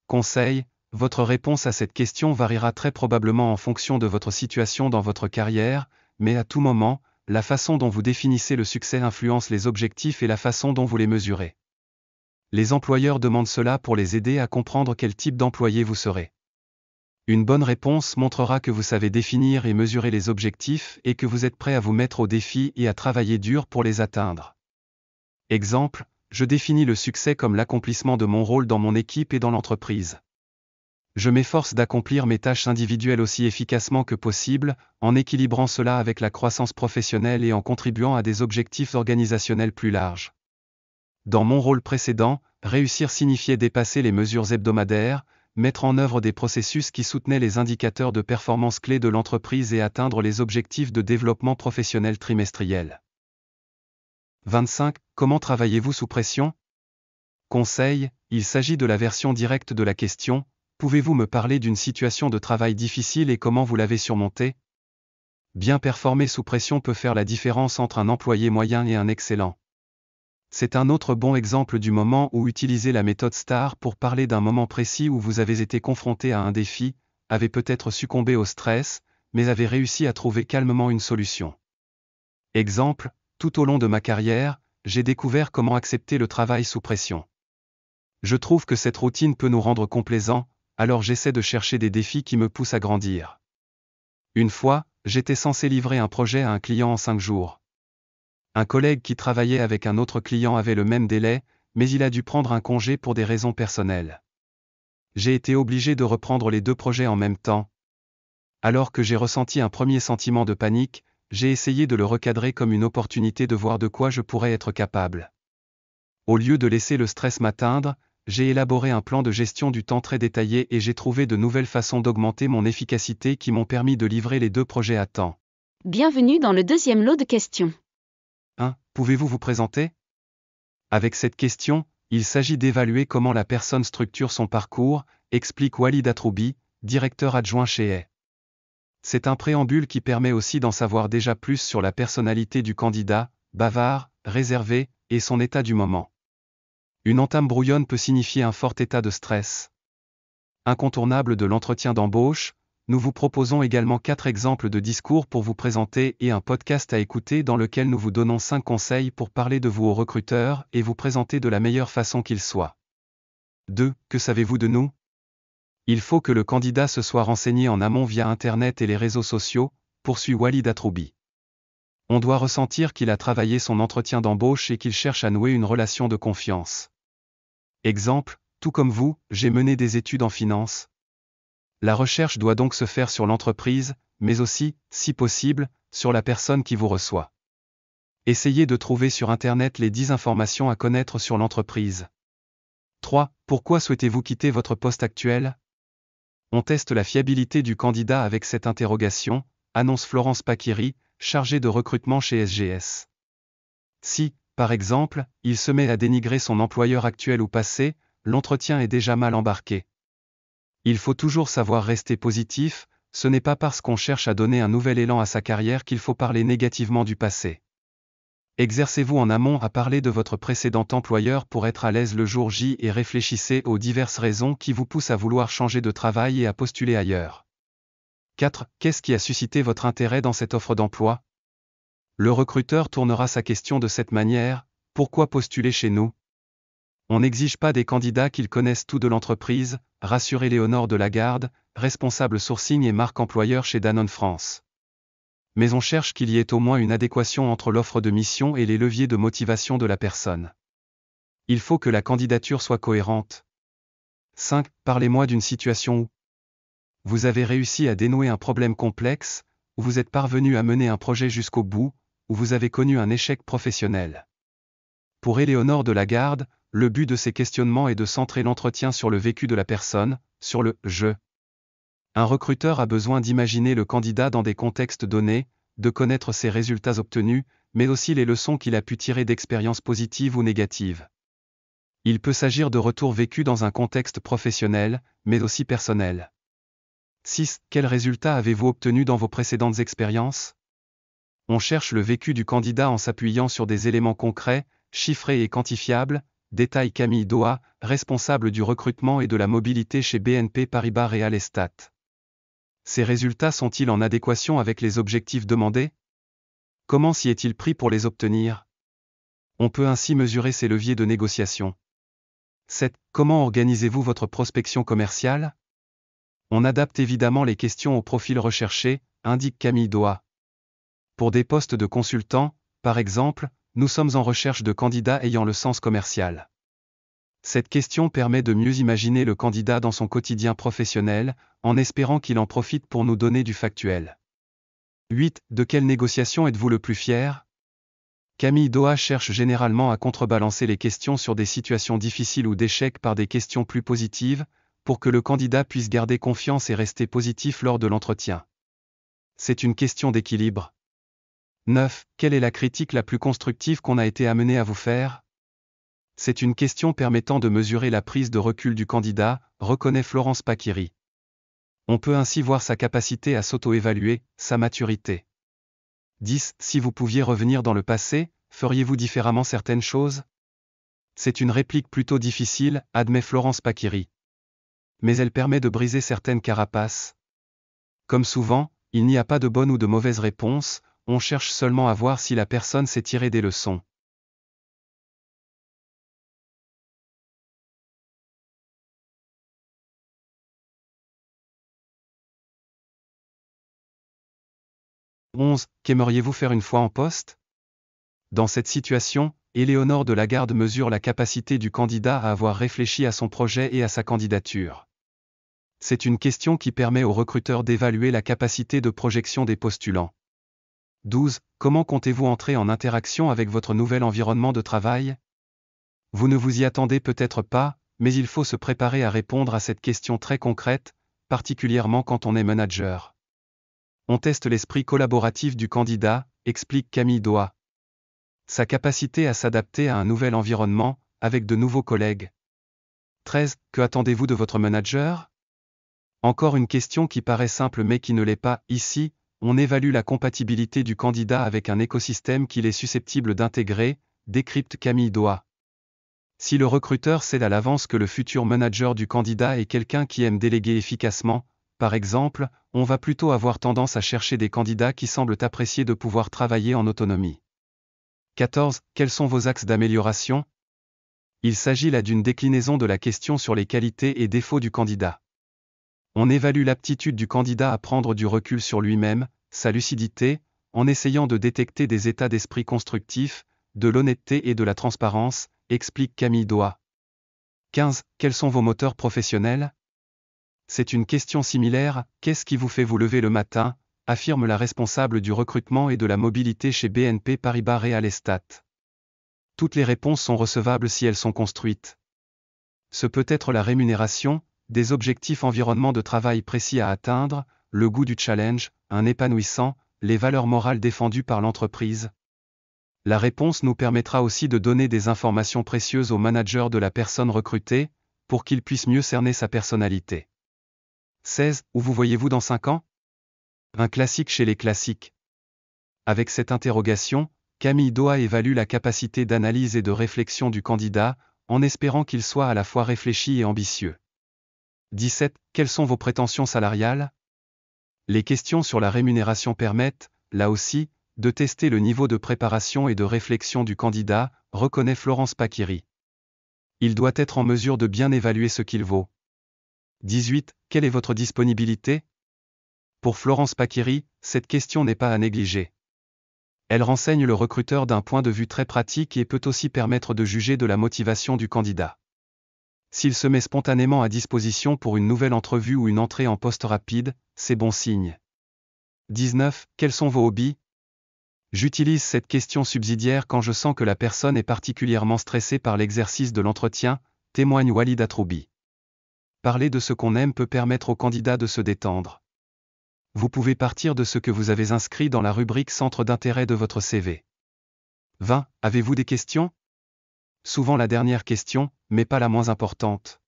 Conseil, votre réponse à cette question variera très probablement en fonction de votre situation dans votre carrière, mais à tout moment, la façon dont vous définissez le succès influence les objectifs et la façon dont vous les mesurez. Les employeurs demandent cela pour les aider à comprendre quel type d'employé vous serez. Une bonne réponse montrera que vous savez définir et mesurer les objectifs et que vous êtes prêt à vous mettre au défi et à travailler dur pour les atteindre. Exemple, je définis le succès comme l'accomplissement de mon rôle dans mon équipe et dans l'entreprise. Je m'efforce d'accomplir mes tâches individuelles aussi efficacement que possible, en équilibrant cela avec la croissance professionnelle et en contribuant à des objectifs organisationnels plus larges. Dans mon rôle précédent, réussir signifiait dépasser les mesures hebdomadaires, mettre en œuvre des processus qui soutenaient les indicateurs de performance clés de l'entreprise et atteindre les objectifs de développement professionnel trimestriel. 25. Comment travaillez-vous sous pression? Conseil, il s'agit de la version directe de la question. Pouvez-vous me parler d'une situation de travail difficile et comment vous l'avez surmontée? Bien performer sous pression peut faire la différence entre un employé moyen et un excellent. C'est un autre bon exemple du moment où utiliser la méthode STAR pour parler d'un moment précis où vous avez été confronté à un défi, avez peut-être succombé au stress, mais avez réussi à trouver calmement une solution. Exemple, tout au long de ma carrière, j'ai découvert comment accepter le travail sous pression. Je trouve que cette routine peut nous rendre complaisants, alors j'essaie de chercher des défis qui me poussent à grandir. Une fois, j'étais censé livrer un projet à un client en 5 jours. Un collègue qui travaillait avec un autre client avait le même délai, mais il a dû prendre un congé pour des raisons personnelles. J'ai été obligé de reprendre les 2 projets en même temps. Alors que j'ai ressenti un premier sentiment de panique, j'ai essayé de le recadrer comme une opportunité de voir de quoi je pourrais être capable. Au lieu de laisser le stress m'atteindre, j'ai élaboré un plan de gestion du temps très détaillé et j'ai trouvé de nouvelles façons d'augmenter mon efficacité qui m'ont permis de livrer les 2 projets à temps. Bienvenue dans le deuxième lot de questions. 1. Pouvez-vous vous présenter? Avec cette question, il s'agit d'évaluer comment la personne structure son parcours, explique Walid Atroubi, directeur adjoint chez Hay. C'est un préambule qui permet aussi d'en savoir déjà plus sur la personnalité du candidat, bavard, réservé, et son état du moment. Une entame brouillonne peut signifier un fort état de stress. Incontournable de l'entretien d'embauche, nous vous proposons également 4 exemples de discours pour vous présenter et un podcast à écouter dans lequel nous vous donnons 5 conseils pour parler de vous aux recruteurs et vous présenter de la meilleure façon qu'il soit. 2. Que savez-vous de nous? Il faut que le candidat se soit renseigné en amont via Internet et les réseaux sociaux, poursuit Walid Atroubi. On doit ressentir qu'il a travaillé son entretien d'embauche et qu'il cherche à nouer une relation de confiance. Exemple, tout comme vous, j'ai mené des études en finance. La recherche doit donc se faire sur l'entreprise, mais aussi, si possible, sur la personne qui vous reçoit. Essayez de trouver sur Internet les 10 informations à connaître sur l'entreprise. 3. Pourquoi souhaitez-vous quitter votre poste actuel? On teste la fiabilité du candidat avec cette interrogation, annonce Florence Paquiri, chargée de recrutement chez SGS. Si, par exemple, il se met à dénigrer son employeur actuel ou passé, l'entretien est déjà mal embarqué. Il faut toujours savoir rester positif, ce n'est pas parce qu'on cherche à donner un nouvel élan à sa carrière qu'il faut parler négativement du passé. Exercez-vous en amont à parler de votre précédent employeur pour être à l'aise le jour J et réfléchissez aux diverses raisons qui vous poussent à vouloir changer de travail et à postuler ailleurs. 4. Qu'est-ce qui a suscité votre intérêt dans cette offre d'emploi? Le recruteur tournera sa question de cette manière: pourquoi postuler chez nous? On n'exige pas des candidats qu'ils connaissent tout de l'entreprise, rassurez Léonore de Lagarde, responsable sourcing et marque employeur chez Danone France. Mais on cherche qu'il y ait au moins une adéquation entre l'offre de mission et les leviers de motivation de la personne. Il faut que la candidature soit cohérente. 5. Parlez-moi d'une situation où vous avez réussi à dénouer un problème complexe, où vous êtes parvenu à mener un projet jusqu'au bout, où vous avez connu un échec professionnel. Pour Éléonore de Lagarde, le but de ces questionnements est de centrer l'entretien sur le vécu de la personne, sur le « je ». Un recruteur a besoin d'imaginer le candidat dans des contextes donnés, de connaître ses résultats obtenus, mais aussi les leçons qu'il a pu tirer d'expériences positives ou négatives. Il peut s'agir de retours vécus dans un contexte professionnel, mais aussi personnel. 6. Quels résultats avez-vous obtenus dans vos précédentes expériences? On cherche le vécu du candidat en s'appuyant sur des éléments concrets, chiffrés et quantifiables, détaille Camille Doha, responsable du recrutement et de la mobilité chez BNP Paribas Real Estate. Ces résultats sont-ils en adéquation avec les objectifs demandés? Comment s'y est-il pris pour les obtenir? On peut ainsi mesurer ses leviers de négociation. 7. Comment organisez-vous votre prospection commerciale? On adapte évidemment les questions au profil recherché, indique Camille Doha. Pour des postes de consultants, par exemple, nous sommes en recherche de candidats ayant le sens commercial. Cette question permet de mieux imaginer le candidat dans son quotidien professionnel, en espérant qu'il en profite pour nous donner du factuel. 8. De quelle négociation êtes-vous le plus fier? Camille Doha cherche généralement à contrebalancer les questions sur des situations difficiles ou d'échecs par des questions plus positives, pour que le candidat puisse garder confiance et rester positif lors de l'entretien. C'est une question d'équilibre. 9. Quelle est la critique la plus constructive qu'on a été amené à vous faire? C'est une question permettant de mesurer la prise de recul du candidat, reconnaît Florence Paquiri. On peut ainsi voir sa capacité à s'auto-évaluer, sa maturité. 10. Si vous pouviez revenir dans le passé, feriez-vous différemment certaines choses? C'est une réplique plutôt difficile, admet Florence Paquiri. Mais elle permet de briser certaines carapaces. Comme souvent, il n'y a pas de bonne ou de mauvaise réponse, on cherche seulement à voir si la personne s'est tirée des leçons. « 11. Qu'aimeriez-vous faire une fois en poste? Dans cette situation, Éléonore de Lagarde mesure la capacité du candidat à avoir réfléchi à son projet et à sa candidature. C'est une question qui permet au recruteur d'évaluer la capacité de projection des postulants. 12. Comment comptez-vous entrer en interaction avec votre nouvel environnement de travail? Vous ne vous y attendez peut-être pas, mais il faut se préparer à répondre à cette question très concrète, particulièrement quand on est manager. On teste l'esprit collaboratif du candidat, explique Camille Doha. Sa capacité à s'adapter à un nouvel environnement, avec de nouveaux collègues. 13. Que attendez-vous de votre manager? Encore une question qui paraît simple mais qui ne l'est pas. Ici, on évalue la compatibilité du candidat avec un écosystème qu'il est susceptible d'intégrer, décrypte Camille Doha. Si le recruteur sait à l'avance que le futur manager du candidat est quelqu'un qui aime déléguer efficacement, par exemple, on va plutôt avoir tendance à chercher des candidats qui semblent apprécier de pouvoir travailler en autonomie. 14. Quels sont vos axes d'amélioration? Il s'agit là d'une déclinaison de la question sur les qualités et défauts du candidat. On évalue l'aptitude du candidat à prendre du recul sur lui-même, sa lucidité, en essayant de détecter des états d'esprit constructifs, de l'honnêteté et de la transparence, explique Camille Doha. 15. Quels sont vos moteurs professionnels? C'est une question similaire, qu'est-ce qui vous fait vous lever le matin, affirme la responsable du recrutement et de la mobilité chez BNP Paribas Real Estate. Toutes les réponses sont recevables si elles sont construites. Ce peut être la rémunération, des objectifs environnement de travail précis à atteindre, le goût du challenge, un épanouissant, les valeurs morales défendues par l'entreprise. La réponse nous permettra aussi de donner des informations précieuses au manager de la personne recrutée, pour qu'il puisse mieux cerner sa personnalité. 16. Où vous voyez-vous dans 5 ans? Un classique chez les classiques. Avec cette interrogation, Camille Doha évalue la capacité d'analyse et de réflexion du candidat, en espérant qu'il soit à la fois réfléchi et ambitieux. 17. Quelles sont vos prétentions salariales? Les questions sur la rémunération permettent, là aussi, de tester le niveau de préparation et de réflexion du candidat, reconnaît Florence Pachiri. Il doit être en mesure de bien évaluer ce qu'il vaut. 18. Quelle est votre disponibilité? Pour Florence Pachiri, cette question n'est pas à négliger. Elle renseigne le recruteur d'un point de vue très pratique et peut aussi permettre de juger de la motivation du candidat. S'il se met spontanément à disposition pour une nouvelle entrevue ou une entrée en poste rapide, c'est bon signe. 19. Quels sont vos hobbies? J'utilise cette question subsidiaire quand je sens que la personne est particulièrement stressée par l'exercice de l'entretien, témoigne Walid Atroubi. Parler de ce qu'on aime peut permettre au candidat de se détendre. Vous pouvez partir de ce que vous avez inscrit dans la rubrique Centre d'intérêt de votre CV. 20. Avez-vous des questions? Souvent la dernière question, mais pas la moins importante.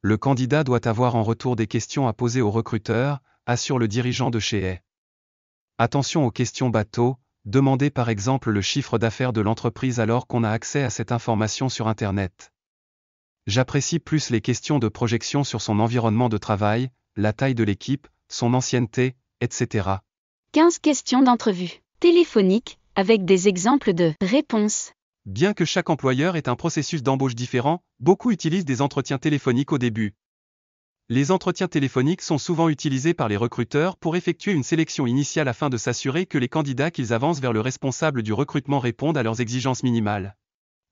Le candidat doit avoir en retour des questions à poser au recruteur, assure le dirigeant de chez A. Attention aux questions bateau, demandez par exemple le chiffre d'affaires de l'entreprise alors qu'on a accès à cette information sur Internet. J'apprécie plus les questions de projection sur son environnement de travail, la taille de l'équipe, son ancienneté, etc. 15 questions d'entrevue téléphonique, avec des exemples de réponses. Bien que chaque employeur ait un processus d'embauche différent, beaucoup utilisent des entretiens téléphoniques au début. Les entretiens téléphoniques sont souvent utilisés par les recruteurs pour effectuer une sélection initiale afin de s'assurer que les candidats qu'ils avancent vers le responsable du recrutement répondent à leurs exigences minimales.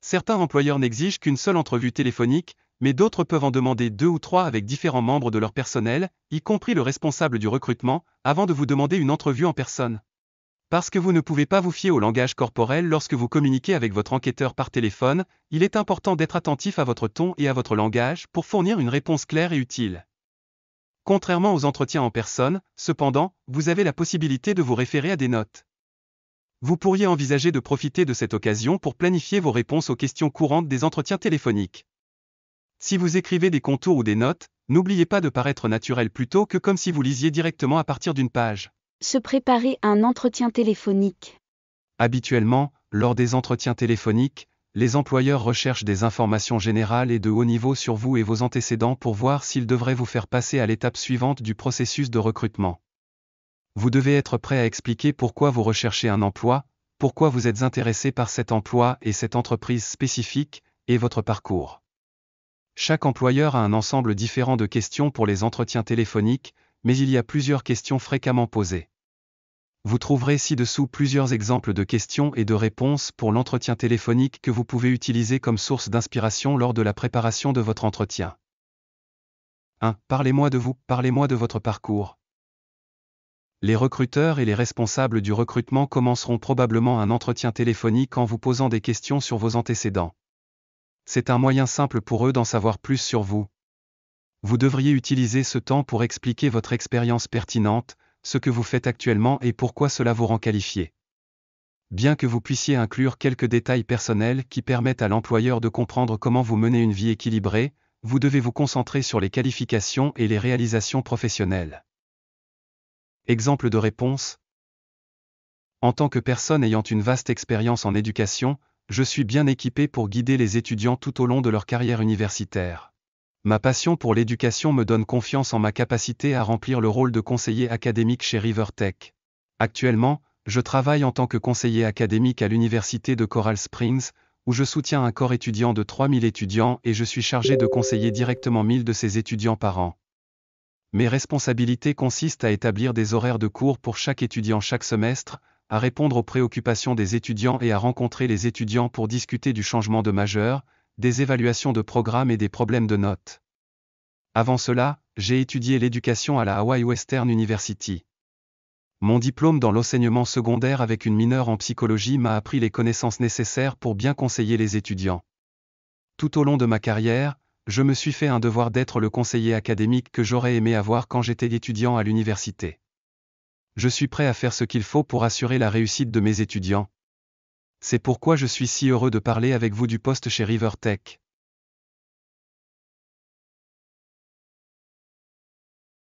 Certains employeurs n'exigent qu'une seule entrevue téléphonique, mais d'autres peuvent en demander 2 ou 3 avec différents membres de leur personnel, y compris le responsable du recrutement, avant de vous demander une entrevue en personne. Parce que vous ne pouvez pas vous fier au langage corporel lorsque vous communiquez avec votre enquêteur par téléphone, il est important d'être attentif à votre ton et à votre langage pour fournir une réponse claire et utile. Contrairement aux entretiens en personne, cependant, vous avez la possibilité de vous référer à des notes. Vous pourriez envisager de profiter de cette occasion pour planifier vos réponses aux questions courantes des entretiens téléphoniques. Si vous écrivez des contours ou des notes, n'oubliez pas de paraître naturel plutôt que comme si vous lisiez directement à partir d'une page. Se préparer à un entretien téléphonique. Habituellement, lors des entretiens téléphoniques, les employeurs recherchent des informations générales et de haut niveau sur vous et vos antécédents pour voir s'ils devraient vous faire passer à l'étape suivante du processus de recrutement. Vous devez être prêt à expliquer pourquoi vous recherchez un emploi, pourquoi vous êtes intéressé par cet emploi et cette entreprise spécifique, et votre parcours. Chaque employeur a un ensemble différent de questions pour les entretiens téléphoniques, mais il y a plusieurs questions fréquemment posées. Vous trouverez ci-dessous plusieurs exemples de questions et de réponses pour l'entretien téléphonique que vous pouvez utiliser comme source d'inspiration lors de la préparation de votre entretien. 1. Parlez-moi de vous, parlez-moi de votre parcours. Les recruteurs et les responsables du recrutement commenceront probablement un entretien téléphonique en vous posant des questions sur vos antécédents. C'est un moyen simple pour eux d'en savoir plus sur vous. Vous devriez utiliser ce temps pour expliquer votre expérience pertinente, ce que vous faites actuellement et pourquoi cela vous rend qualifié. Bien que vous puissiez inclure quelques détails personnels qui permettent à l'employeur de comprendre comment vous menez une vie équilibrée, vous devez vous concentrer sur les qualifications et les réalisations professionnelles. Exemple de réponse. En tant que personne ayant une vaste expérience en éducation, je suis bien équipé pour guider les étudiants tout au long de leur carrière universitaire. Ma passion pour l'éducation me donne confiance en ma capacité à remplir le rôle de conseiller académique chez Rivertech. Actuellement, je travaille en tant que conseiller académique à l'université de Coral Springs, où je soutiens un corps étudiant de 3000 étudiants et je suis chargé de conseiller directement 1000 de ces étudiants par an. Mes responsabilités consistent à établir des horaires de cours pour chaque étudiant chaque semestre, à répondre aux préoccupations des étudiants et à rencontrer les étudiants pour discuter du changement de majeur, des évaluations de programmes et des problèmes de notes. Avant cela, j'ai étudié l'éducation à la Hawaii Western University. Mon diplôme dans l'enseignement secondaire avec une mineure en psychologie m'a appris les connaissances nécessaires pour bien conseiller les étudiants. Tout au long de ma carrière, je me suis fait un devoir d'être le conseiller académique que j'aurais aimé avoir quand j'étais étudiant à l'université. Je suis prêt à faire ce qu'il faut pour assurer la réussite de mes étudiants. C'est pourquoi je suis si heureux de parler avec vous du poste chez RiverTech.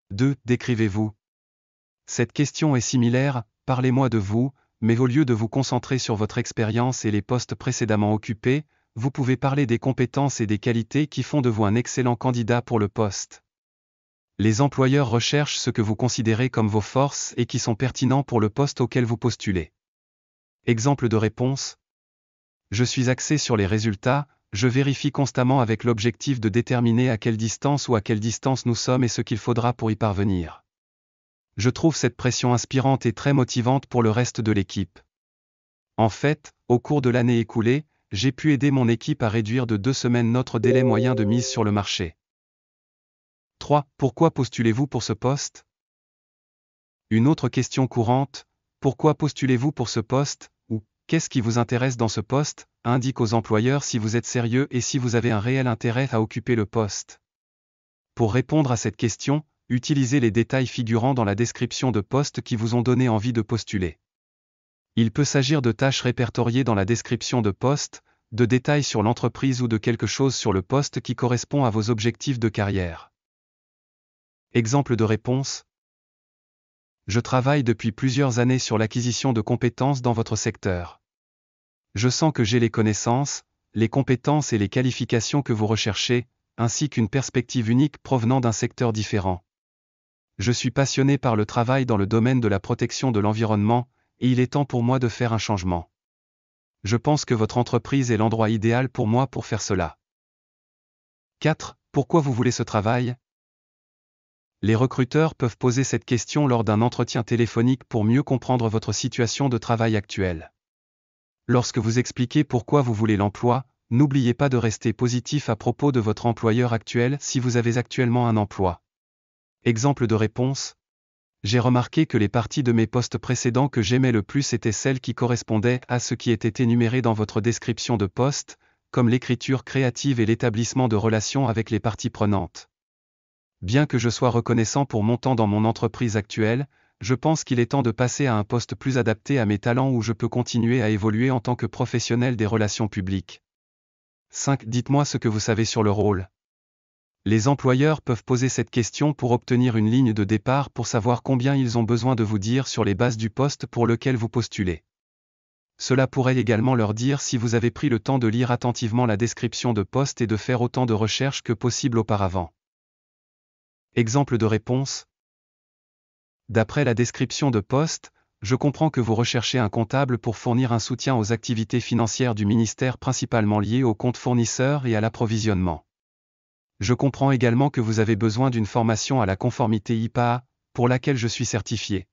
2. Décrivez-vous. Cette question est similaire, parlez-moi de vous, mais au lieu de vous concentrer sur votre expérience et les postes précédemment occupés, vous pouvez parler des compétences et des qualités qui font de vous un excellent candidat pour le poste. Les employeurs recherchent ce que vous considérez comme vos forces et qui sont pertinents pour le poste auquel vous postulez. Exemple de réponse. Je suis axé sur les résultats, je vérifie constamment avec l'objectif de déterminer à quelle distance nous sommes et ce qu'il faudra pour y parvenir. Je trouve cette pression inspirante et très motivante pour le reste de l'équipe. En fait, au cours de l'année écoulée, j'ai pu aider mon équipe à réduire de 2 semaines notre délai moyen de mise sur le marché. 3. Pourquoi postulez-vous pour ce poste? Une autre question courante, pourquoi postulez-vous pour ce poste, ou qu'est-ce qui vous intéresse dans ce poste, indique aux employeurs si vous êtes sérieux et si vous avez un réel intérêt à occuper le poste. Pour répondre à cette question, utilisez les détails figurant dans la description de poste qui vous ont donné envie de postuler. Il peut s'agir de tâches répertoriées dans la description de poste, de détails sur l'entreprise ou de quelque chose sur le poste qui correspond à vos objectifs de carrière. Exemple de réponse. Je travaille depuis plusieurs années sur l'acquisition de compétences dans votre secteur. Je sens que j'ai les connaissances, les compétences et les qualifications que vous recherchez, ainsi qu'une perspective unique provenant d'un secteur différent. Je suis passionné par le travail dans le domaine de la protection de l'environnement, et il est temps pour moi de faire un changement. Je pense que votre entreprise est l'endroit idéal pour moi pour faire cela. 4. Pourquoi vous voulez ce travail? Les recruteurs peuvent poser cette question lors d'un entretien téléphonique pour mieux comprendre votre situation de travail actuelle. Lorsque vous expliquez pourquoi vous voulez l'emploi, n'oubliez pas de rester positif à propos de votre employeur actuel si vous avez actuellement un emploi. Exemple de réponse. J'ai remarqué que les parties de mes postes précédents que j'aimais le plus étaient celles qui correspondaient à ce qui était énuméré dans votre description de poste, comme l'écriture créative et l'établissement de relations avec les parties prenantes. Bien que je sois reconnaissant pour mon temps dans mon entreprise actuelle, je pense qu'il est temps de passer à un poste plus adapté à mes talents où je peux continuer à évoluer en tant que professionnel des relations publiques. 5. Dites-moi ce que vous savez sur le rôle. Les employeurs peuvent poser cette question pour obtenir une ligne de départ pour savoir combien ils ont besoin de vous dire sur les bases du poste pour lequel vous postulez. Cela pourrait également leur dire si vous avez pris le temps de lire attentivement la description de poste et de faire autant de recherches que possible auparavant. Exemple de réponse. D'après la description de poste, je comprends que vous recherchez un comptable pour fournir un soutien aux activités financières du ministère principalement liées aux comptes fournisseurs et à l'approvisionnement. Je comprends également que vous avez besoin d'une formation à la conformité IPA, pour laquelle je suis certifié.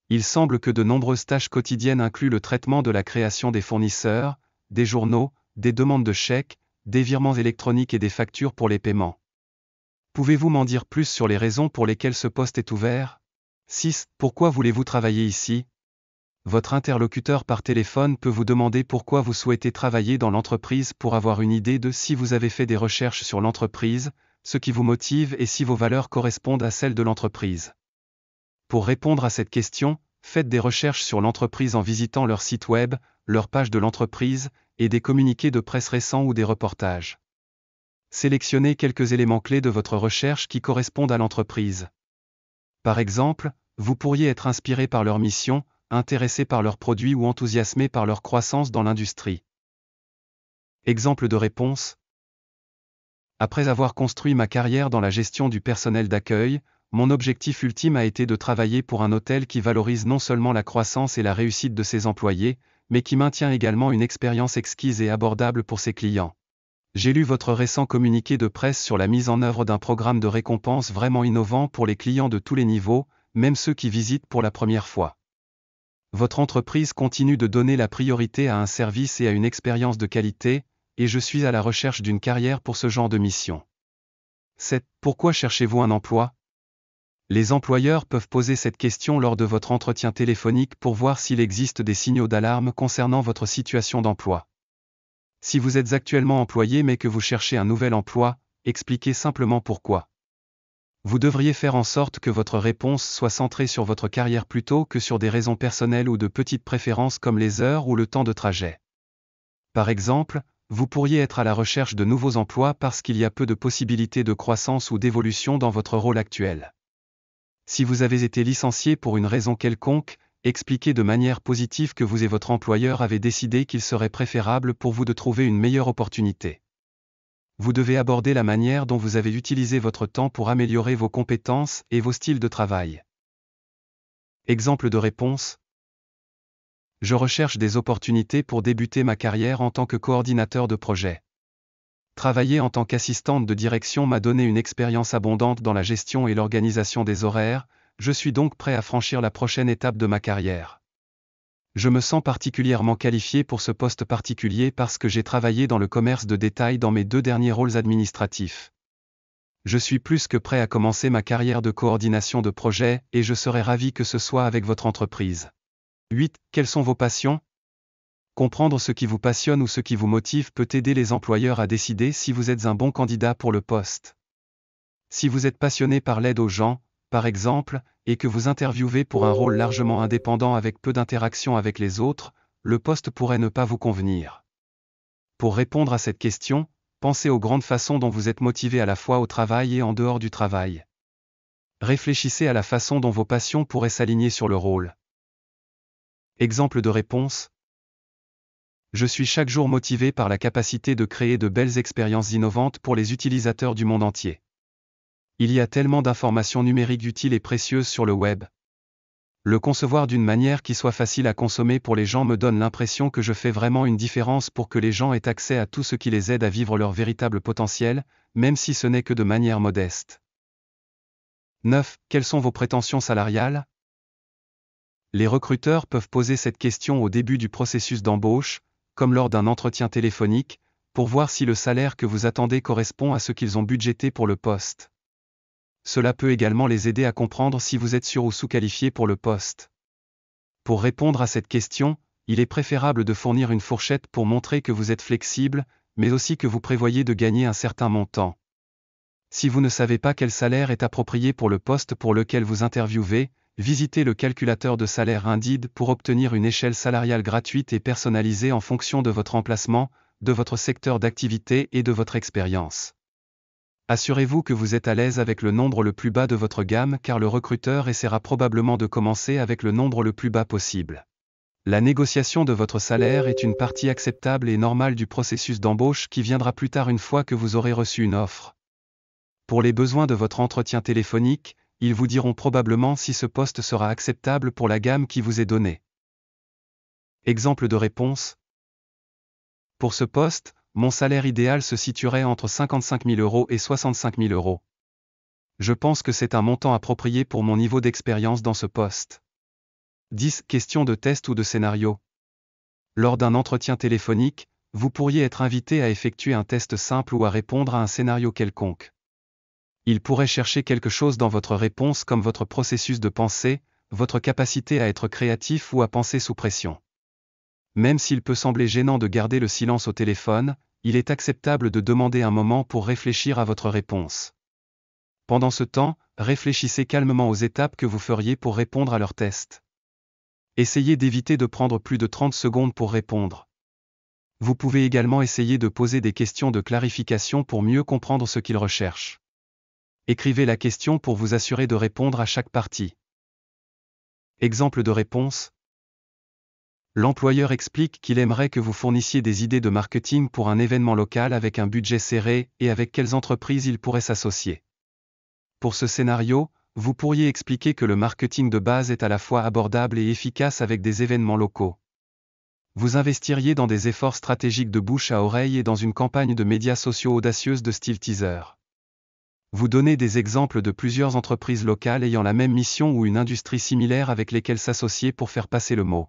Il semble que de nombreuses tâches quotidiennes incluent le traitement de la création des fournisseurs, des journaux, des demandes de chèques, des virements électroniques et des factures pour les paiements. Pouvez-vous m'en dire plus sur les raisons pour lesquelles ce poste est ouvert? 6. Pourquoi voulez-vous travailler ici? Votre interlocuteur par téléphone peut vous demander pourquoi vous souhaitez travailler dans l'entreprise pour avoir une idée de si vous avez fait des recherches sur l'entreprise, ce qui vous motive et si vos valeurs correspondent à celles de l'entreprise. Pour répondre à cette question, faites des recherches sur l'entreprise en visitant leur site web, leur page de l'entreprise, et des communiqués de presse récents ou des reportages. Sélectionnez quelques éléments clés de votre recherche qui correspondent à l'entreprise. Par exemple, vous pourriez être inspiré par leur mission, intéressé par leurs produits ou enthousiasmé par leur croissance dans l'industrie. Exemple de réponse. Après avoir construit ma carrière dans la gestion du personnel d'accueil, mon objectif ultime a été de travailler pour un hôtel qui valorise non seulement la croissance et la réussite de ses employés, mais qui maintient également une expérience exquise et abordable pour ses clients. J'ai lu votre récent communiqué de presse sur la mise en œuvre d'un programme de récompense vraiment innovant pour les clients de tous les niveaux, même ceux qui visitent pour la première fois. Votre entreprise continue de donner la priorité à un service et à une expérience de qualité, et je suis à la recherche d'une carrière pour ce genre de mission. 7. Pourquoi cherchez-vous un emploi? Les employeurs peuvent poser cette question lors de votre entretien téléphonique pour voir s'il existe des signaux d'alarme concernant votre situation d'emploi. Si vous êtes actuellement employé mais que vous cherchez un nouvel emploi, expliquez simplement pourquoi. Vous devriez faire en sorte que votre réponse soit centrée sur votre carrière plutôt que sur des raisons personnelles ou de petites préférences comme les heures ou le temps de trajet. Par exemple, vous pourriez être à la recherche de nouveaux emplois parce qu'il y a peu de possibilités de croissance ou d'évolution dans votre rôle actuel. Si vous avez été licencié pour une raison quelconque, expliquez de manière positive que vous et votre employeur avez décidé qu'il serait préférable pour vous de trouver une meilleure opportunité. Vous devez aborder la manière dont vous avez utilisé votre temps pour améliorer vos compétences et vos styles de travail. Exemple de réponse. Je recherche des opportunités pour débuter ma carrière en tant que coordinateur de projet. Travailler en tant qu'assistante de direction m'a donné une expérience abondante dans la gestion et l'organisation des horaires, je suis donc prêt à franchir la prochaine étape de ma carrière. Je me sens particulièrement qualifié pour ce poste particulier parce que j'ai travaillé dans le commerce de détail dans mes 2 derniers rôles administratifs. Je suis plus que prêt à commencer ma carrière de coordination de projet et je serai ravi que ce soit avec votre entreprise. 8. Quelles sont vos passions? Comprendre ce qui vous passionne ou ce qui vous motive peut aider les employeurs à décider si vous êtes un bon candidat pour le poste. Si vous êtes passionné par l'aide aux gens, par exemple, et que vous interviewez pour un rôle largement indépendant avec peu d'interaction avec les autres, le poste pourrait ne pas vous convenir. Pour répondre à cette question, pensez aux grandes façons dont vous êtes motivé à la fois au travail et en dehors du travail. Réfléchissez à la façon dont vos passions pourraient s'aligner sur le rôle. Exemple de réponse. Je suis chaque jour motivé par la capacité de créer de belles expériences innovantes pour les utilisateurs du monde entier. Il y a tellement d'informations numériques utiles et précieuses sur le web. Le concevoir d'une manière qui soit facile à consommer pour les gens me donne l'impression que je fais vraiment une différence pour que les gens aient accès à tout ce qui les aide à vivre leur véritable potentiel, même si ce n'est que de manière modeste. 9. Quelles sont vos prétentions salariales? Les recruteurs peuvent poser cette question au début du processus d'embauche, comme lors d'un entretien téléphonique, pour voir si le salaire que vous attendez correspond à ce qu'ils ont budgété pour le poste. Cela peut également les aider à comprendre si vous êtes sur ou sous-qualifié pour le poste. Pour répondre à cette question, il est préférable de fournir une fourchette pour montrer que vous êtes flexible, mais aussi que vous prévoyez de gagner un certain montant. Si vous ne savez pas quel salaire est approprié pour le poste pour lequel vous interviewez, visitez le calculateur de salaire Indeed pour obtenir une échelle salariale gratuite et personnalisée en fonction de votre emplacement, de votre secteur d'activité et de votre expérience. Assurez-vous que vous êtes à l'aise avec le nombre le plus bas de votre gamme car le recruteur essaiera probablement de commencer avec le nombre le plus bas possible. La négociation de votre salaire est une partie acceptable et normale du processus d'embauche qui viendra plus tard une fois que vous aurez reçu une offre. Pour les besoins de votre entretien téléphonique, ils vous diront probablement si ce poste sera acceptable pour la gamme qui vous est donnée. Exemple de réponse. Pour ce poste, mon salaire idéal se situerait entre 55 000 € et 65 000 €. Je pense que c'est un montant approprié pour mon niveau d'expérience dans ce poste. 10. Questions de test ou de scénario. Lors d'un entretien téléphonique, vous pourriez être invité à effectuer un test simple ou à répondre à un scénario quelconque. Il pourrait chercher quelque chose dans votre réponse comme votre processus de pensée, votre capacité à être créatif ou à penser sous pression. Même s'il peut sembler gênant de garder le silence au téléphone, il est acceptable de demander un moment pour réfléchir à votre réponse. Pendant ce temps, réfléchissez calmement aux étapes que vous feriez pour répondre à leur test. Essayez d'éviter de prendre plus de 30 secondes pour répondre. Vous pouvez également essayer de poser des questions de clarification pour mieux comprendre ce qu'ils recherchent. Écrivez la question pour vous assurer de répondre à chaque partie. Exemple de réponse. L'employeur explique qu'il aimerait que vous fournissiez des idées de marketing pour un événement local avec un budget serré et avec quelles entreprises il pourrait s'associer. Pour ce scénario, vous pourriez expliquer que le marketing de base est à la fois abordable et efficace avec des événements locaux. Vous investiriez dans des efforts stratégiques de bouche à oreille et dans une campagne de médias sociaux audacieuse de style teaser. Vous donnez des exemples de plusieurs entreprises locales ayant la même mission ou une industrie similaire avec lesquelles s'associer pour faire passer le mot.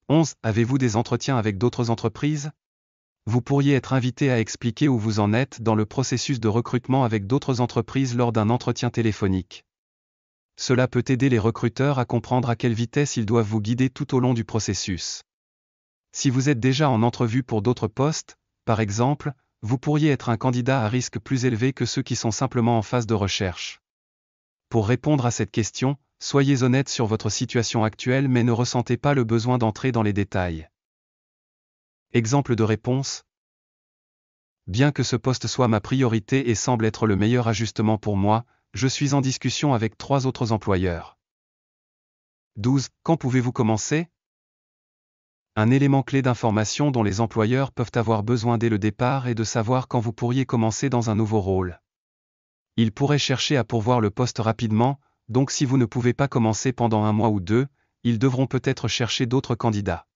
11. Avez-vous des entretiens avec d'autres entreprises? Vous pourriez être invité à expliquer où vous en êtes dans le processus de recrutement avec d'autres entreprises lors d'un entretien téléphonique. Cela peut aider les recruteurs à comprendre à quelle vitesse ils doivent vous guider tout au long du processus. Si vous êtes déjà en entrevue pour d'autres postes, par exemple, vous pourriez être un candidat à risque plus élevé que ceux qui sont simplement en phase de recherche. Pour répondre à cette question, soyez honnête sur votre situation actuelle mais ne ressentez pas le besoin d'entrer dans les détails. Exemple de réponse. Bien que ce poste soit ma priorité et semble être le meilleur ajustement pour moi, je suis en discussion avec 3 autres employeurs. 12. Quand pouvez-vous commencer? Un élément clé d'information dont les employeurs peuvent avoir besoin dès le départ est de savoir quand vous pourriez commencer dans un nouveau rôle. Ils pourraient chercher à pourvoir le poste rapidement, donc si vous ne pouvez pas commencer pendant 1 mois ou 2, ils devront peut-être chercher d'autres candidats.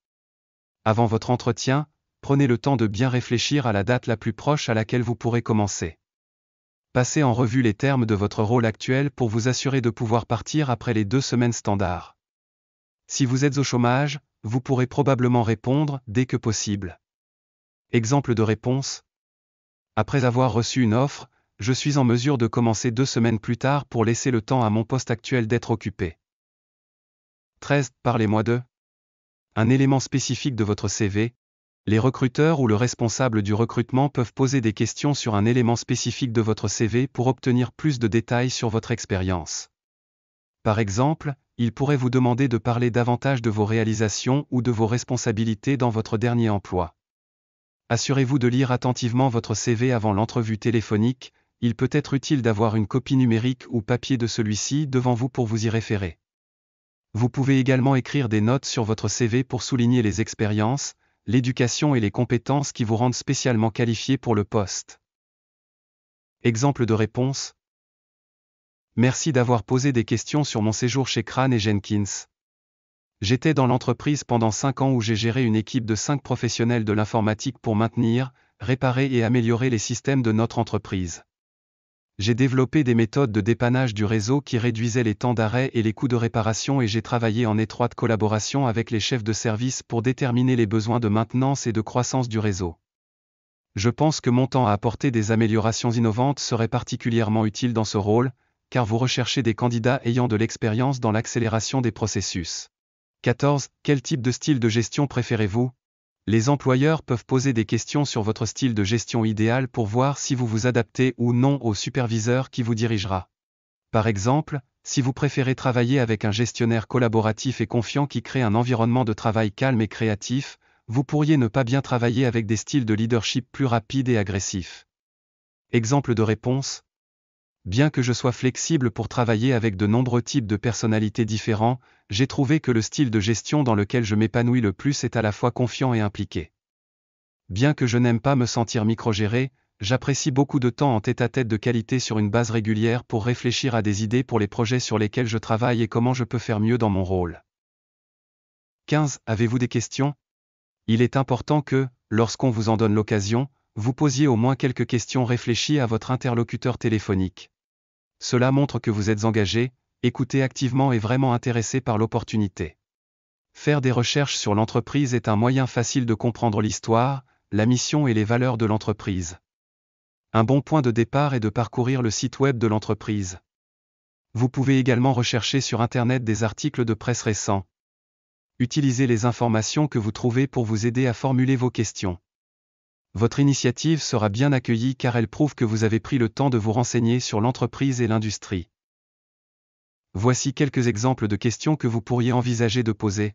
Avant votre entretien, prenez le temps de bien réfléchir à la date la plus proche à laquelle vous pourrez commencer. Passez en revue les termes de votre rôle actuel pour vous assurer de pouvoir partir après les 2 semaines standards. Si vous êtes au chômage, vous pourrez probablement répondre dès que possible. Exemple de réponse. Après avoir reçu une offre, je suis en mesure de commencer 2 semaines plus tard pour laisser le temps à mon poste actuel d'être occupé. 13. Parlez-moi de un élément spécifique de votre CV. Les recruteurs ou le responsable du recrutement peuvent poser des questions sur un élément spécifique de votre CV pour obtenir plus de détails sur votre expérience. Par exemple, ils pourraient vous demander de parler davantage de vos réalisations ou de vos responsabilités dans votre dernier emploi. Assurez-vous de lire attentivement votre CV avant l'entrevue téléphonique, il peut être utile d'avoir une copie numérique ou papier de celui-ci devant vous pour vous y référer. Vous pouvez également écrire des notes sur votre CV pour souligner les expériences, l'éducation et les compétences qui vous rendent spécialement qualifié pour le poste. Exemple de réponse. Merci d'avoir posé des questions sur mon séjour chez Crane et Jenkins. J'étais dans l'entreprise pendant 5 ans où j'ai géré une équipe de 5 professionnels de l'informatique pour maintenir, réparer et améliorer les systèmes de notre entreprise. J'ai développé des méthodes de dépannage du réseau qui réduisaient les temps d'arrêt et les coûts de réparation et j'ai travaillé en étroite collaboration avec les chefs de service pour déterminer les besoins de maintenance et de croissance du réseau. Je pense que mon temps à apporter des améliorations innovantes serait particulièrement utile dans ce rôle, car vous recherchez des candidats ayant de l'expérience dans l'accélération des processus. 14. Quel type de style de gestion préférez-vous? Les employeurs peuvent poser des questions sur votre style de gestion idéal pour voir si vous vous adaptez ou non au superviseur qui vous dirigera. Par exemple, si vous préférez travailler avec un gestionnaire collaboratif et confiant qui crée un environnement de travail calme et créatif, vous pourriez ne pas bien travailler avec des styles de leadership plus rapides et agressifs. Exemple de réponse. Bien que je sois flexible pour travailler avec de nombreux types de personnalités différents, j'ai trouvé que le style de gestion dans lequel je m'épanouis le plus est à la fois confiant et impliqué. Bien que je n'aime pas me sentir microgéré, j'apprécie beaucoup de temps en tête-à-tête de qualité sur une base régulière pour réfléchir à des idées pour les projets sur lesquels je travaille et comment je peux faire mieux dans mon rôle. 15. Avez-vous des questions? Il est important que, lorsqu'on vous en donne l'occasion, vous posiez au moins quelques questions réfléchies à votre interlocuteur téléphonique. Cela montre que vous êtes engagé, écoutez activement et vraiment intéressé par l'opportunité. Faire des recherches sur l'entreprise est un moyen facile de comprendre l'histoire, la mission et les valeurs de l'entreprise. Un bon point de départ est de parcourir le site web de l'entreprise. Vous pouvez également rechercher sur Internet des articles de presse récents. Utilisez les informations que vous trouvez pour vous aider à formuler vos questions. Votre initiative sera bien accueillie car elle prouve que vous avez pris le temps de vous renseigner sur l'entreprise et l'industrie. Voici quelques exemples de questions que vous pourriez envisager de poser.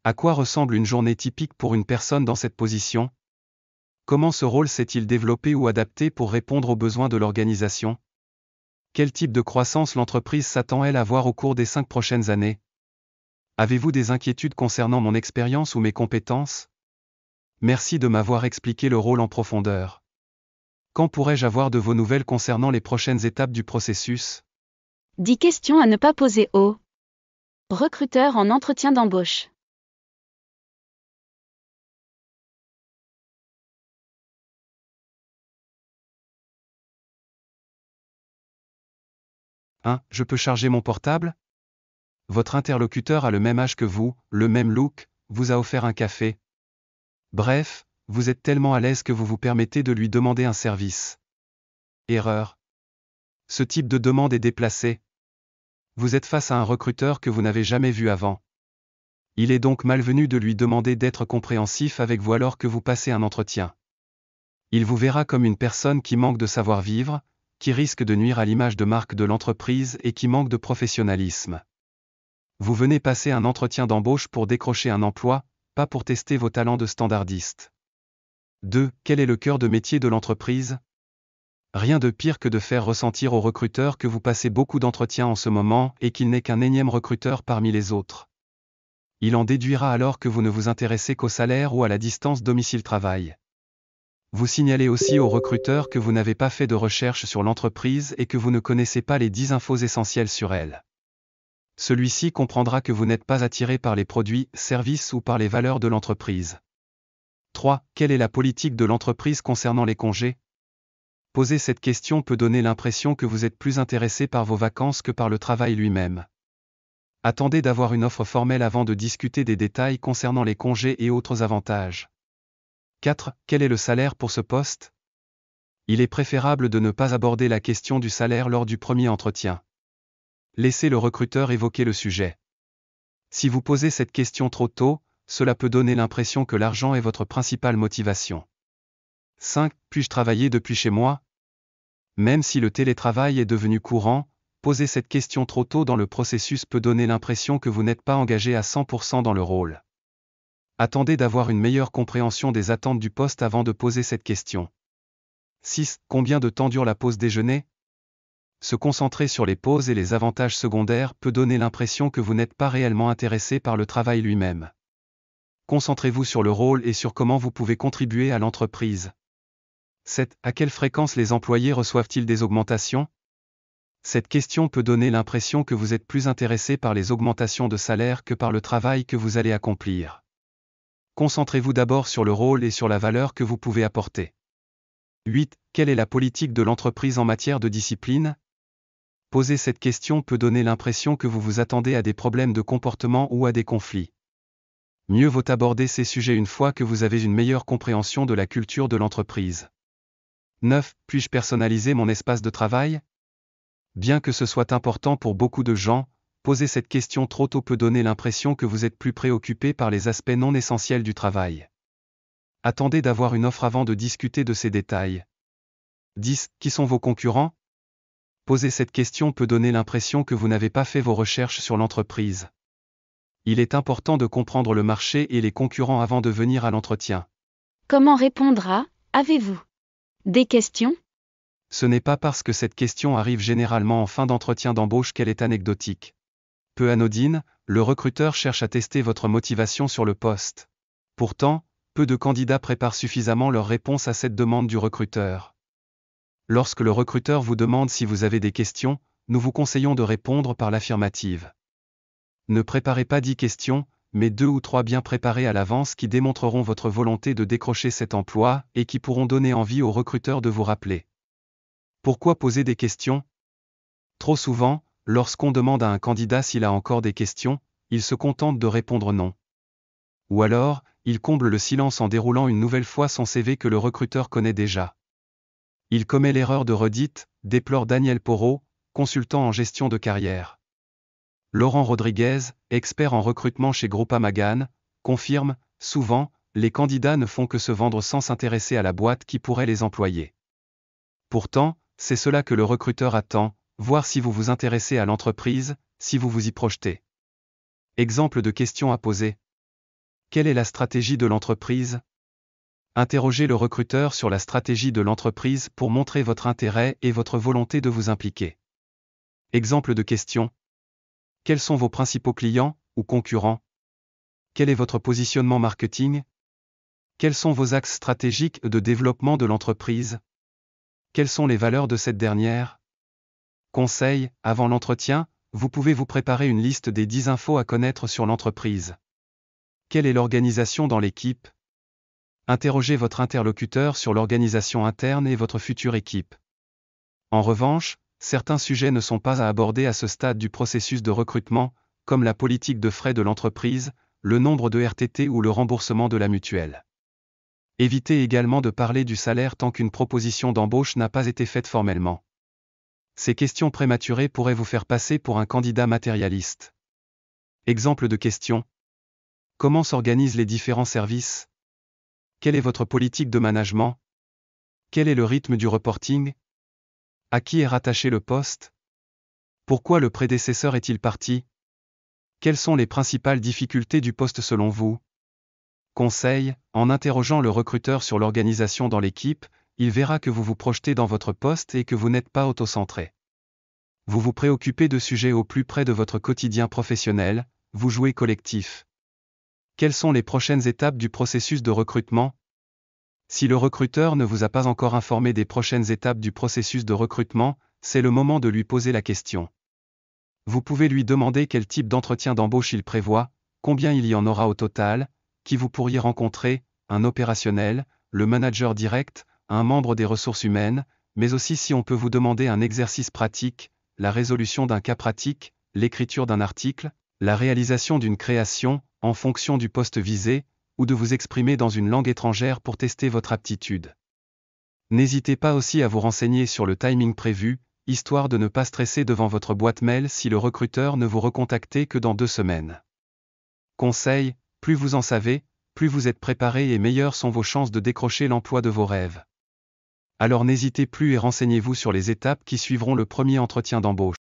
À quoi ressemble une journée typique pour une personne dans cette position? Comment ce rôle s'est-il développé ou adapté pour répondre aux besoins de l'organisation? Quel type de croissance l'entreprise s'attend-elle à voir au cours des 5 prochaines années? Avez-vous des inquiétudes concernant mon expérience ou mes compétences? Merci de m'avoir expliqué le rôle en profondeur. Quand pourrais-je avoir de vos nouvelles concernant les prochaines étapes du processus? 10 questions à ne pas poser au recruteur en entretien d'embauche. Je peux charger mon portable? Votre interlocuteur a le même âge que vous, le même look, vous a offert un café. Bref, Vous êtes tellement à l'aise que vous vous permettez de lui demander un service. Erreur. Ce type de demande est déplacé. Vous êtes face à un recruteur que vous n'avez jamais vu avant. Il est donc malvenu de lui demander d'être compréhensif avec vous alors que vous passez un entretien. Il vous verra comme une personne qui manque de savoir-vivre, qui risque de nuire à l'image de marque de l'entreprise et qui manque de professionnalisme. Vous venez passer un entretien d'embauche pour décrocher un emploi, pas pour tester vos talents de standardiste. 2. Quel est le cœur de métier de l'entreprise? Rien de pire que de faire ressentir au recruteur que vous passez beaucoup d'entretiens en ce moment et qu'il n'est qu'un énième recruteur parmi les autres. Il en déduira alors que vous ne vous intéressez qu'au salaire ou à la distance domicile-travail. Vous signalez aussi au recruteur que vous n'avez pas fait de recherche sur l'entreprise et que vous ne connaissez pas les 10 infos essentielles sur elle. Celui-ci comprendra que vous n'êtes pas attiré par les produits, services ou par les valeurs de l'entreprise. 3. Quelle est la politique de l'entreprise concernant les congés? Poser cette question peut donner l'impression que vous êtes plus intéressé par vos vacances que par le travail lui-même. Attendez d'avoir une offre formelle avant de discuter des détails concernant les congés et autres avantages. 4. Quel est le salaire pour ce poste? Il est préférable de ne pas aborder la question du salaire lors du premier entretien. Laissez le recruteur évoquer le sujet. Si vous posez cette question trop tôt, cela peut donner l'impression que l'argent est votre principale motivation. 5. Puis-je travailler depuis chez moi? Même si le télétravail est devenu courant, poser cette question trop tôt dans le processus peut donner l'impression que vous n'êtes pas engagé à 100% dans le rôle. Attendez d'avoir une meilleure compréhension des attentes du poste avant de poser cette question. 6. Combien de temps dure la pause déjeuner? Se concentrer sur les pauses et les avantages secondaires peut donner l'impression que vous n'êtes pas réellement intéressé par le travail lui-même. Concentrez-vous sur le rôle et sur comment vous pouvez contribuer à l'entreprise. 7. À quelle fréquence les employés reçoivent-ils des augmentations? Cette question peut donner l'impression que vous êtes plus intéressé par les augmentations de salaire que par le travail que vous allez accomplir. Concentrez-vous d'abord sur le rôle et sur la valeur que vous pouvez apporter. 8. Quelle est la politique de l'entreprise en matière de discipline? Poser cette question peut donner l'impression que vous vous attendez à des problèmes de comportement ou à des conflits. Mieux vaut aborder ces sujets une fois que vous avez une meilleure compréhension de la culture de l'entreprise. 9. Puis-je personnaliser mon espace de travail? Bien que ce soit important pour beaucoup de gens, poser cette question trop tôt peut donner l'impression que vous êtes plus préoccupé par les aspects non essentiels du travail. Attendez d'avoir une offre avant de discuter de ces détails. 10. Qui sont vos concurrents? Poser cette question peut donner l'impression que vous n'avez pas fait vos recherches sur l'entreprise. Il est important de comprendre le marché et les concurrents avant de venir à l'entretien. Comment répondre à « Avez-vous des questions ?» Ce n'est pas parce que cette question arrive généralement en fin d'entretien d'embauche qu'elle est anecdotique. Peu anodine, le recruteur cherche à tester votre motivation sur le poste. Pourtant, peu de candidats préparent suffisamment leur réponse à cette demande du recruteur. Lorsque le recruteur vous demande si vous avez des questions, nous vous conseillons de répondre par l'affirmative. Ne préparez pas 10 questions, mais 2 ou 3 bien préparées à l'avance qui démontreront votre volonté de décrocher cet emploi et qui pourront donner envie au recruteur de vous rappeler. Pourquoi poser des questions? Trop souvent, lorsqu'on demande à un candidat s'il a encore des questions, il se contente de répondre non. Ou alors, il comble le silence en déroulant une nouvelle fois son CV que le recruteur connaît déjà. Il commet l'erreur de redite, déplore Daniel Porot, consultant en gestion de carrière. Laurent Rodriguez, expert en recrutement chez Groupama Gan, confirme, souvent, les candidats ne font que se vendre sans s'intéresser à la boîte qui pourrait les employer. Pourtant, c'est cela que le recruteur attend, voir si vous vous intéressez à l'entreprise, si vous vous y projetez. Exemple de questions à poser. Quelle est la stratégie de l'entreprise? Interrogez le recruteur sur la stratégie de l'entreprise pour montrer votre intérêt et votre volonté de vous impliquer. Exemple de question. Quels sont vos principaux clients ou concurrents? Quel est votre positionnement marketing? Quels sont vos axes stratégiques de développement de l'entreprise? Quelles sont les valeurs de cette dernière? Conseil, avant l'entretien, vous pouvez vous préparer une liste des 10 infos à connaître sur l'entreprise. Quelle est l'organisation dans l'équipe? Interrogez votre interlocuteur sur l'organisation interne et votre future équipe. En revanche, certains sujets ne sont pas à aborder à ce stade du processus de recrutement, comme la politique de frais de l'entreprise, le nombre de RTT ou le remboursement de la mutuelle. Évitez également de parler du salaire tant qu'une proposition d'embauche n'a pas été faite formellement. Ces questions prématurées pourraient vous faire passer pour un candidat matérialiste. Exemple de question. Comment s'organisent les différents services? Quelle est votre politique de management? Quel est le rythme du reporting? À qui est rattaché le poste? Pourquoi le prédécesseur est-il parti? Quelles sont les principales difficultés du poste selon vous? Conseil, en interrogeant le recruteur sur l'organisation dans l'équipe, il verra que vous vous projetez dans votre poste et que vous n'êtes pas autocentré. Vous vous préoccupez de sujets au plus près de votre quotidien professionnel, vous jouez collectif. Quelles sont les prochaines étapes du processus de recrutement? Si le recruteur ne vous a pas encore informé des prochaines étapes du processus de recrutement, c'est le moment de lui poser la question. Vous pouvez lui demander quel type d'entretien d'embauche il prévoit, combien il y en aura au total, qui vous pourriez rencontrer, un opérationnel, le manager direct, un membre des ressources humaines, mais aussi si on peut vous demander un exercice pratique, la résolution d'un cas pratique, l'écriture d'un article, la réalisation d'une création, en fonction du poste visé, ou de vous exprimer dans une langue étrangère pour tester votre aptitude. N'hésitez pas aussi à vous renseigner sur le timing prévu, histoire de ne pas stresser devant votre boîte mail si le recruteur ne vous recontacte que dans 2 semaines. Conseil, plus vous en savez, plus vous êtes préparé et meilleures sont vos chances de décrocher l'emploi de vos rêves. Alors n'hésitez plus et renseignez-vous sur les étapes qui suivront le premier entretien d'embauche.